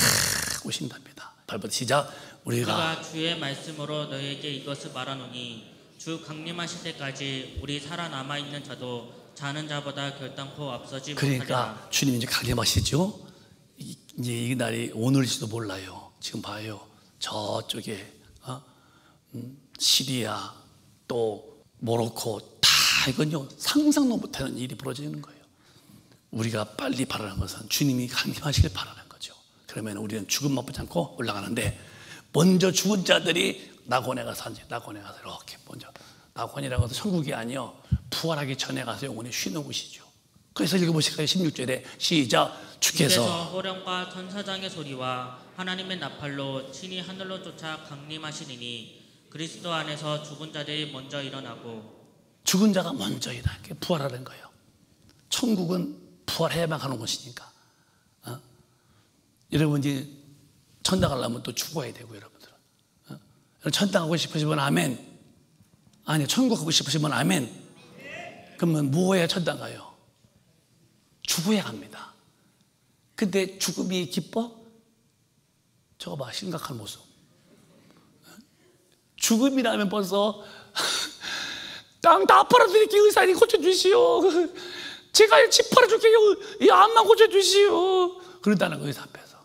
오신답니다. 발부터 시작.
우리가 주의 말씀으로 너에게 이것을 말하노니 주 강림하실 때까지 우리 살아남아 있는 자도 자는 자보다 결단코 앞서지 못하리라.
그러니까 주님이 이제 강림하시죠. 이제 이 날이 오늘일지도 몰라요. 지금 봐요. 저쪽에 시리아 또 모로코 다 이건요 상상도 못하는 일이 벌어지는 거예요. 우리가 빨리 바라는 것은 주님이 강림하시길 바라는 거죠. 그러면 우리는 죽음 맛보지 않고 올라가는데 먼저 죽은 자들이 낙원에 가서 낙원에 가서 이렇게 먼저 낙원이라고 해서 천국이 아니요 부활하기 전에 가서 영원히 쉬는 곳이죠. 그래서 읽어보실까요? 16절에 시작. 주께서
호령과 천사장의 소리와 하나님의 나팔로 친히 하늘로 쫓아 강림하시리니 그리스도 안에서 죽은 자들이 먼저 일어나고.
죽은 자가 먼저 일어나게 부활하는 거예요. 천국은 부활해야만 가는 곳이니까. 여러분 이제 천당 가려면 또 죽어야 되고 여러분들은. 천당 가고 싶으시면 아멘. 아니 천국 가고 싶으시면 아멘. 그러면 뭐 해야 천당 가요? 죽어야 갑니다. 근데 죽음이 기뻐? 저거 봐, 심각한 모습. 죽음이라면 벌써 땅 다 팔아드릴게요. 의사님 고쳐주시오. 제가 집 팔아줄게요. 이 암만 고쳐주시오. 그런다는 거예요, 앞에서.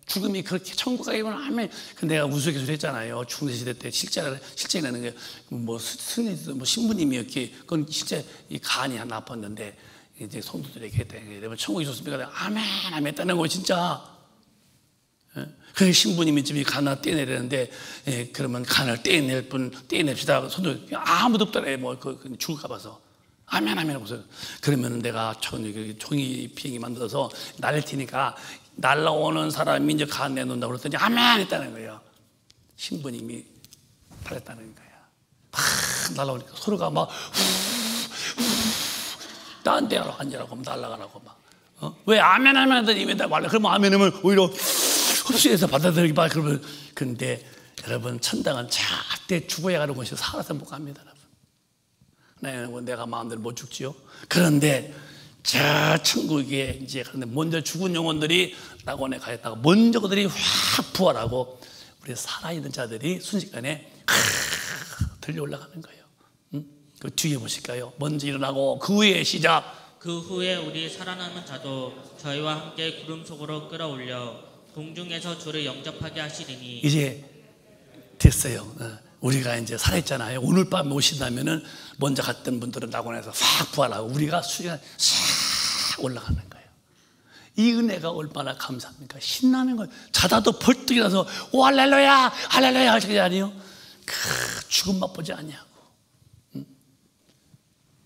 죽음이 그렇게 천국 가기만 하면, 내가 우스갯소리 했잖아요. 중세 시대 때 실제라는 게 뭐 스님, 뭐 신부님이었기, 그건 실제 이 간이 하나 아팠는데 이제 성도들에게 했다는 거예요. 천국에 있었습니까? 아멘, 아멘 했다는 거예요, 진짜. 그 신부님이 집이 간을 떼내려는데, 그러면 간을 떼낼 분 떼냅시다. 손도 아무도 없더래. 뭐 죽을까 봐서. 아멘, 아멘 하고서. 그러면 내가 종이 비행기 만들어서 날릴 테니까 날라오는 사람이 이제 간 내놓는다고 그랬더니 아멘 했다는 거예요. 신부님이 팔렸다는 거야. 막 날라오니까 서로가 막 딴 데 앉으라고 날아가라고 막. 왜 아멘 하면 하더니 왜 말라? 그러면 아멘 하면 오히려 흡수해서 받아들이기 봐. 그러면 근데 여러분 천당은 절대 죽어야 가는 곳이 살아서 못 갑니다, 여러분. 내가 마음대로 못 죽지요. 그런데 저 천국에 이제 그런데 먼저 죽은 영혼들이 낙원에 가 있다가 먼저 그들이 확 부활하고 우리 살아있는 자들이 순식간에 들려 올라가는 거예요. 그 뒤에 보실까요? 먼저 일어나고 그 후에 시작.
그 후에 우리 살아남은 자도 저희와 함께 구름 속으로 끌어올려 공중에서 주를 영접하게 하시리니. 이제
됐어요. 우리가 이제 살아있잖아요. 오늘 밤 오신다면은 먼저 갔던 분들은 낙원에서 싹 부활하고 우리가 수리가 싹 올라가는 거예요. 이 은혜가 얼마나 감사합니까? 신나는 거예요. 자다도 벌떡 일어나서 오 할렐루야 할렐루야 하시는 게 아니에요. 죽음 맛보지 않냐고.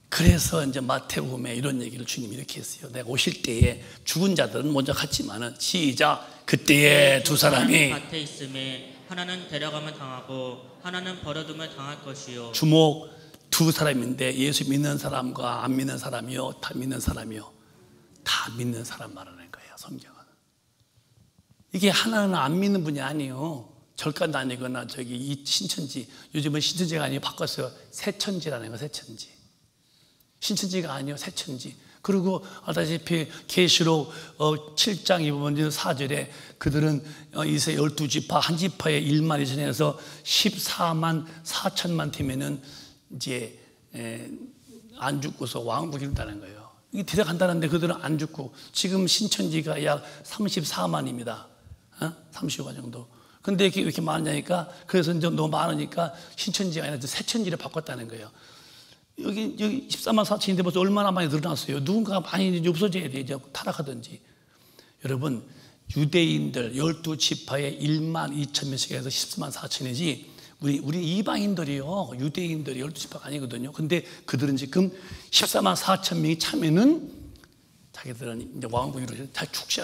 그래서 이제 마태복음에 이런 얘기를 주님이 이렇게 했어요. 내가 오실 때에 죽은 자들은 먼저 갔지만은 시작. 그때에 두 사람이
밭에 있음에 하나는 데려가면 당하고 하나는 버려두면 당할 것이요.
주목. 두 사람인데 예수 믿는 사람과 안 믿는 사람이요, 다 믿는 사람이요. 다 믿는 사람 말하는 거예요, 성경은. 이게 하나는 안 믿는 분이 아니에요. 절간 다니거나 저기 이 신천지, 요즘은 신천지가 아니에요. 바꿨어요. 새천지라는 거, 새천지. 신천지가 아니에요, 새천지. 그리고 알다시피 계시록 7장 보면 4절에 그들은 이스라엘 12지파 한 지파에 1만 2천에서 14만 4천만 되면은 이제 안 죽고서 왕국이 이룬다는 거예요. 이게 데려간다는데 그들은 안 죽고, 지금 신천지가 약 34만입니다. 35만 정도. 근데 이렇게 왜 이렇게 많냐니까, 그래서 이제 너무 많으니까 신천지가 아니라 새천지를 바꿨다는 거예요. 여기 14만 4천인데 벌써 얼마나 많이 늘어났어요. 누군가가 많이 없어져야 돼, 이제 타락하든지. 여러분, 유대인들 12지파에 1만 2천 명씩 해서 14만 4천이지, 우리 이방인들이요, 유대인들이 12지파가 아니거든요. 근데 그들은 지금 14만 4천 명이 차면은 자기들은 이제 왕국이 이루어져. 다 죽지.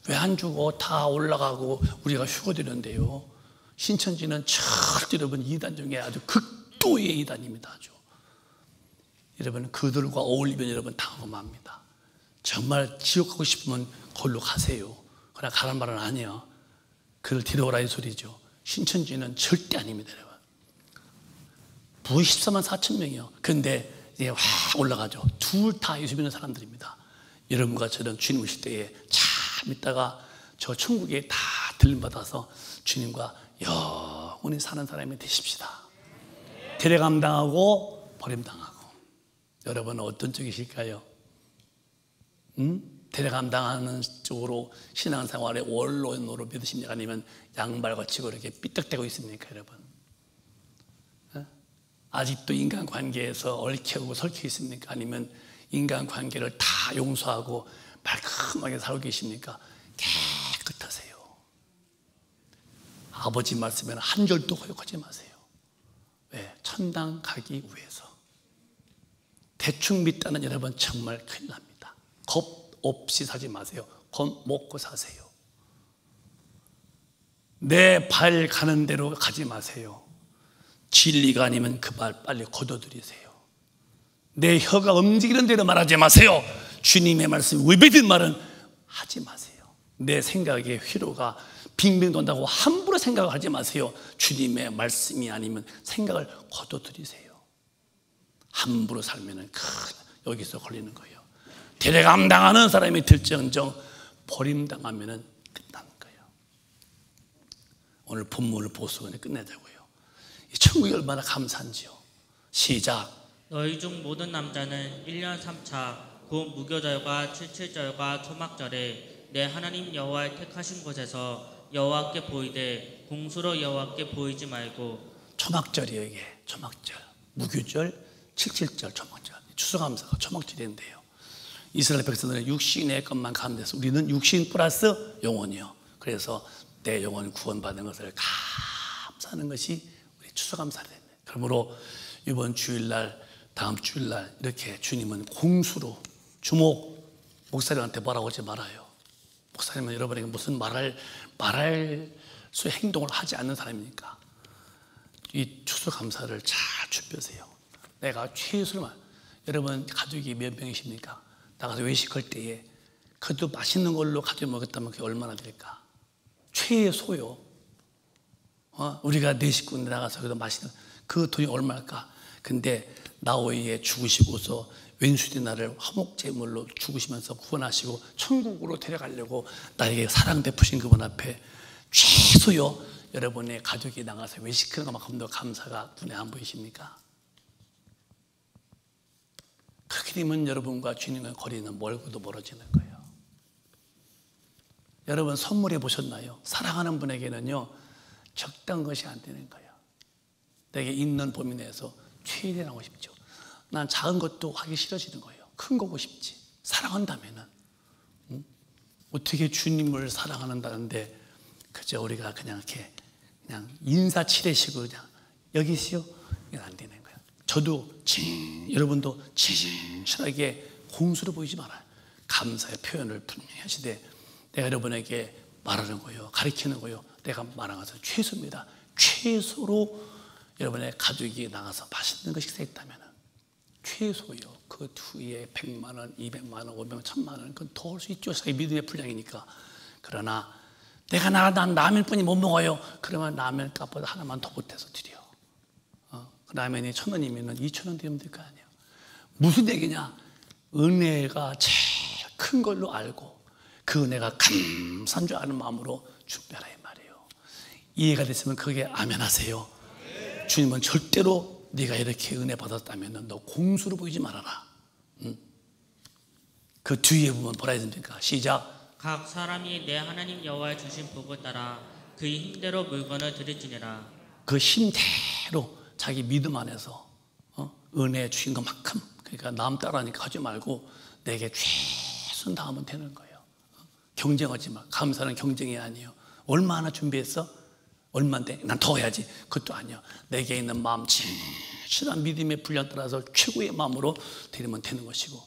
왜 안 죽어? 다 올라가고 우리가 휴거되는데요. 신천지는 절대 여러분 이단 중에 아주 극도의 이단입니다. 아주. 여러분, 그들과 어울리면 여러분 당하고 맙니다. 정말 지옥 가고 싶으면 거기로 가세요. 그러나 가란 말은 아니에요. 그를 데려오라 이 소리죠. 신천지는 절대 아닙니다, 여러분. 부의 14만 4천 명이요. 그런데 이제 확 올라가죠. 둘 다 예수 믿는 사람들입니다. 여러분과 저는 주님 오실 때에 참 있다가 저 천국에 다 들림받아서 주님과 영원히 사는 사람이 되십시다. 데려감 당하고 버림당하고. 여러분은 어떤 쪽이실까요? 데려감 당하는 쪽으로 신앙생활의 원론으로 믿으십니까? 아니면 양발 거치고 이렇게 삐딱대고 있습니까, 여러분? 아직도 인간관계에서 얽혀고 설켜 있습니까? 아니면 인간관계를 다 용서하고 말끔하게 살고 계십니까? 깨끗하세요. 아버지 말씀에는 한 절도 거역하지 마세요. 왜? 천당 가기 위해서. 대충 믿다는 여러분 정말 큰일 납니다. 겁 없이 사지 마세요. 겁 먹고 사세요. 내 발 가는 대로 가지 마세요. 진리가 아니면 그 말 빨리 거둬들이세요. 내 혀가 움직이는 대로 말하지 마세요. 주님의 말씀 위배된 말은 하지 마세요. 내 생각에 회로가 빙빙 돈다고 함부로 생각을 하지 마세요. 주님의 말씀이 아니면 생각을 거둬들이세요. 함부로 살면 여기서 걸리는 거예요. 데려감 당하는 사람이 들정정 버림당하면 끝나는 거예요. 오늘 본문을 보수건에 끝내자고요. 천국이 얼마나 감사한지요. 시작.
너희 중 모든 남자는 1년 3차 곧 무교절과 칠칠절과 초막절에 내 하나님 여호와의 택하신 곳에서 여호와께 보이되 공수로 여호와께 보이지 말고.
초막절이에요. 이게 초막절, 무교절, 칠칠절, 초막절. 추수감사가 초막절인데요. 이스라엘 백성들은 육신의 것만 감돼서 우리는 육신 플러스 영혼이요. 그래서 내 영혼 구원받는 것을 감사하는 것이 우리 추수감사를 했네. 그러므로 이번 주일날, 다음 주일날 이렇게 주님은 공수로 주목. 목사님한테 뭐라고 하지 말아요. 목사님은 여러분에게 무슨 말할 수 행동을 하지 않는 사람이니까 이 추수감사를 잘 준비하세요. 내가 최소를 여러분 가족이 몇 명이십니까? 나가서 외식할 때에 그래도 맛있는 걸로 가지고 먹었다면 그게 얼마나 될까? 최소요. 우리가 네 식구인데 나가서 그래도 맛있는 그 돈이 얼마일까? 근데 나 외에 죽으시고서 왼수된 나를 화목제물로 죽으시면서 구원하시고 천국으로 데려가려고 나에게 사랑 베푸신 그분 앞에 최소요. 여러분의 가족이 나가서 외식하는 것만큼 더 감사가 눈에 안 보이십니까? 그렇게 되면 여러분과 주님의 거리는 멀고도 멀어지는 거예요. 여러분 선물해 보셨나요? 사랑하는 분에게는요 적당한 것이 안 되는 거예요. 내게 있는 범위 내에서 최대한 하고 싶죠. 난 작은 것도 하기 싫어지는 거예요. 큰 거고 싶지. 사랑한다면은 어떻게 주님을 사랑한다는데 그저 우리가 그냥 이렇게 그냥 인사치레식으로 그냥 여기 있어요? 이건 안 되는 거예요. 저도 여러분도 진실하게 공수를 보이지 말아요. 감사의 표현을 분명히 하시되 내가 여러분에게 말하는 거예요. 가르치는 거예요. 내가 말하는 것은 최소입니다. 최소로 여러분의 가족이 나가서 맛있는 거 식사했다면 최소요. 그 뒤에 100만 원, 200만 원, 500만 원, 1000만 원 그건 더 올 수 있죠. 자기 믿음의 분량이니까. 그러나 내가 난 라면뿐이 못 먹어요. 그러면 라면 값보다 하나만 더 보태서 드려. 그 라면이 1000원이면 2000원 되면 될 거 아니에요. 무슨 얘기냐? 은혜가 제일 큰 걸로 알고 그 은혜가 감사한 줄 아는 마음으로 준비하라 이 말이에요. 이해가 됐으면 그게 아멘 하세요. 주님은 절대로 네가 이렇게 은혜 받았다면 너 공수로 보이지 말아라. 그 뒤에 보면 뭐라 했습니까? 시작.
각 사람이 내 하나님 여호와의 주신 복을 따라 그의 힘대로 물건을 드릴지니라.
그 힘대로 자기 믿음 안에서 은혜 주신 것만큼, 그러니까 남 따라하니까 하지 말고 내게 최선 다하면 되는 거예요. 경쟁하지 마. 감사는 경쟁이 아니에요. 얼마나 준비했어? 얼마인데? 난 더 해야지. 그것도 아니야. 내게 있는 마음, 진실한 믿음의 분량 따라서 최고의 마음으로 드리면 되는 것이고,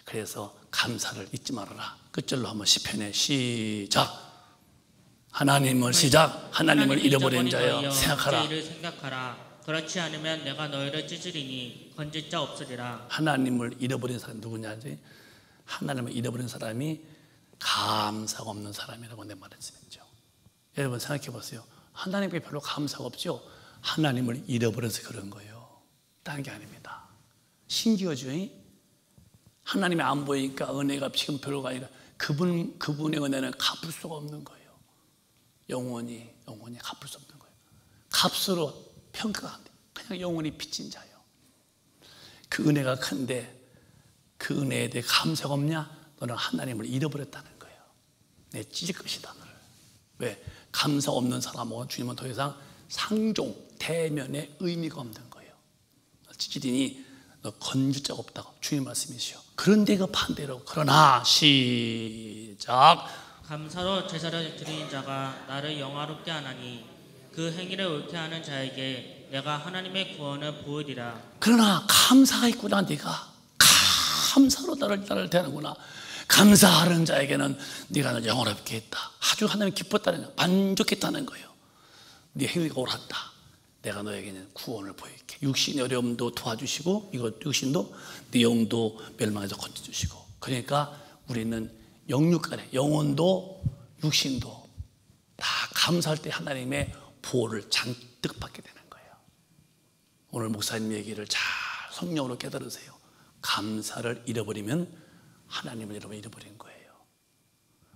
그래서 감사를 잊지 말아라. 끝절로 한번 시편에 시작. 하나님을 시작. 하나님을 잃어버린 자여 생각하라.
이를 생각하라. 그렇지 않으면 내가 너희를 찢으리니 건질 자 없으리라.
하나님을 잃어버린 사람이 누구냐지? 하나님을 잃어버린 사람이 감사가 없는 사람이라고 내 말했습니다. 여러분 생각해 보세요. 하나님께 별로 감사가 없죠? 하나님을 잃어버려서 그런 거예요. 다른 게 아닙니다. 신기하죠? 하나님이 안 보이니까 은혜가 지금 별로가 아니라 그분의 은혜는 갚을 수가 없는 거예요. 영원히 갚을 수 없는 거예요. 값으로 평가가 안 돼. 그냥 영원히 빚진 자예요. 그 은혜가 큰데 그 은혜에 대해 감사가 없냐? 너는 하나님을 잃어버렸다는 거예요. 내 찢을 것이다 너를. 왜? 감사 없는 사람은 주님은 더 이상 상종, 대면의 의미가 없는 거예요. 찢으리니 너 건질 자가 없다고 주님 말씀이시오. 그런데 그 반대로, 그러나 시작.
감사로 제사를 드리는 자가 나를 영화롭게 하나니 그 행위를 옳게 하는 자에게 내가 하나님의 구원을 보이리라. 그러나
감사가 있구나. 네가 감사로 나를 대하는구나. 감사하는 자에게는 네가 나를 영화롭게 했다. 아주 하나님 기뻤다는 거예요. 만족했다는 거예요. 네 행위가 옳았다. 내가 너에게는 구원을 보일게. 육신의 어려움도 도와주시고, 이거 육신도 네 영도 멸망에서 건져주시고. 그러니까 우리는 영육간에 영혼도 육신도 다 감사할 때 하나님의 보호를 잔뜩 받게 되는 거예요. 오늘 목사님 얘기를 잘 성령으로 깨달으세요. 감사를 잃어버리면 하나님을 잃어버린 거예요.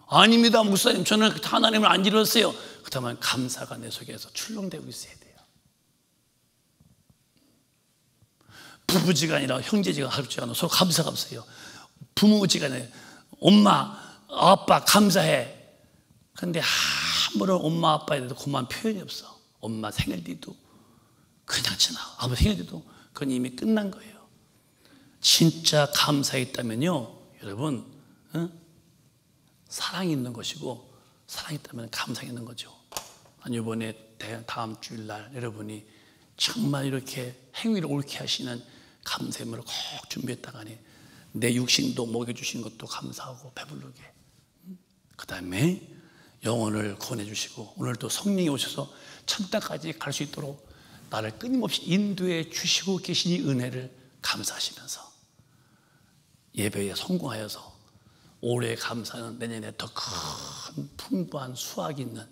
아닙니다 목사님, 저는 하나님을 안 잃었어요. 그렇다면 감사가 내 속에서 출렁대고 있어야 돼요. 부부지간이나 형제지간 할지간에 서로 감사가 없어요. 부모지간에 엄마 아빠 감사해. 그런데 아무런 엄마 아빠에 대해서 고마운 표현이 없어. 엄마 생일 때도 그냥 지나고, 아버지 생일 때도 그건 이미 끝난 거예요. 진짜 감사했다면요 여러분, 사랑이 있는 것이고, 사랑이 있다면 감사가 있는 거죠. 이번에 다음 주일날 여러분이 정말 이렇게 행위를 옳게 하시는 감사의물을 꼭 준비했다가니 내 육신도 먹여주신 것도 감사하고 배부르게, 그 다음에 영혼을 구원해 주시고, 오늘도 성령이 오셔서 천당까지 갈 수 있도록 나를 끊임없이 인도해 주시고 계신 이 은혜를 감사하시면서 예배에 성공하여서 올해의 감사는 내년에 더 큰 풍부한 수확이 있는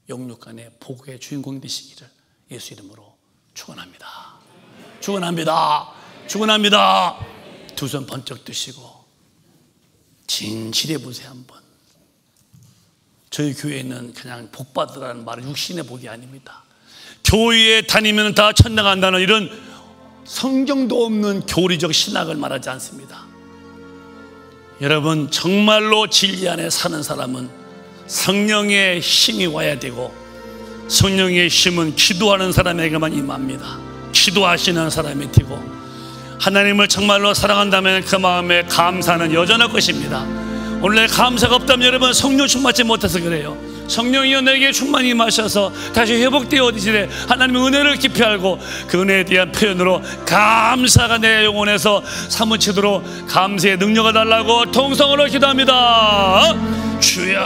영육간의 복의 주인공이 되시기를 예수 이름으로 축원합니다. 축원합니다. 축원합니다. 두 손 번쩍 드시고 진실해 보세요. 한번. 저희 교회는 그냥 복 받으라는 말은 육신의 복이 아닙니다. 교회에 다니면 다 천당 간다는 이런 성경도 없는 교리적 신학을 말하지 않습니다. 여러분, 정말로 진리 안에 사는 사람은 성령의 힘이 와야 되고, 성령의 힘은 기도하는 사람에게만 임합니다. 기도하시는 사람이 되고, 하나님을 정말로 사랑한다면 그 마음에 감사는 여전할 것입니다. 오늘 감사가 없다면 여러분 성령 충만치 못해서 그래요. 성령이여 내게 충만히 임하셔서 다시 회복되어 어디시래 하나님의 은혜를 깊이 알고 그 은혜에 대한 표현으로 감사가 내 영혼에서 사무치도록 감사의 능력을 달라고 통성으로 기도합니다. 주여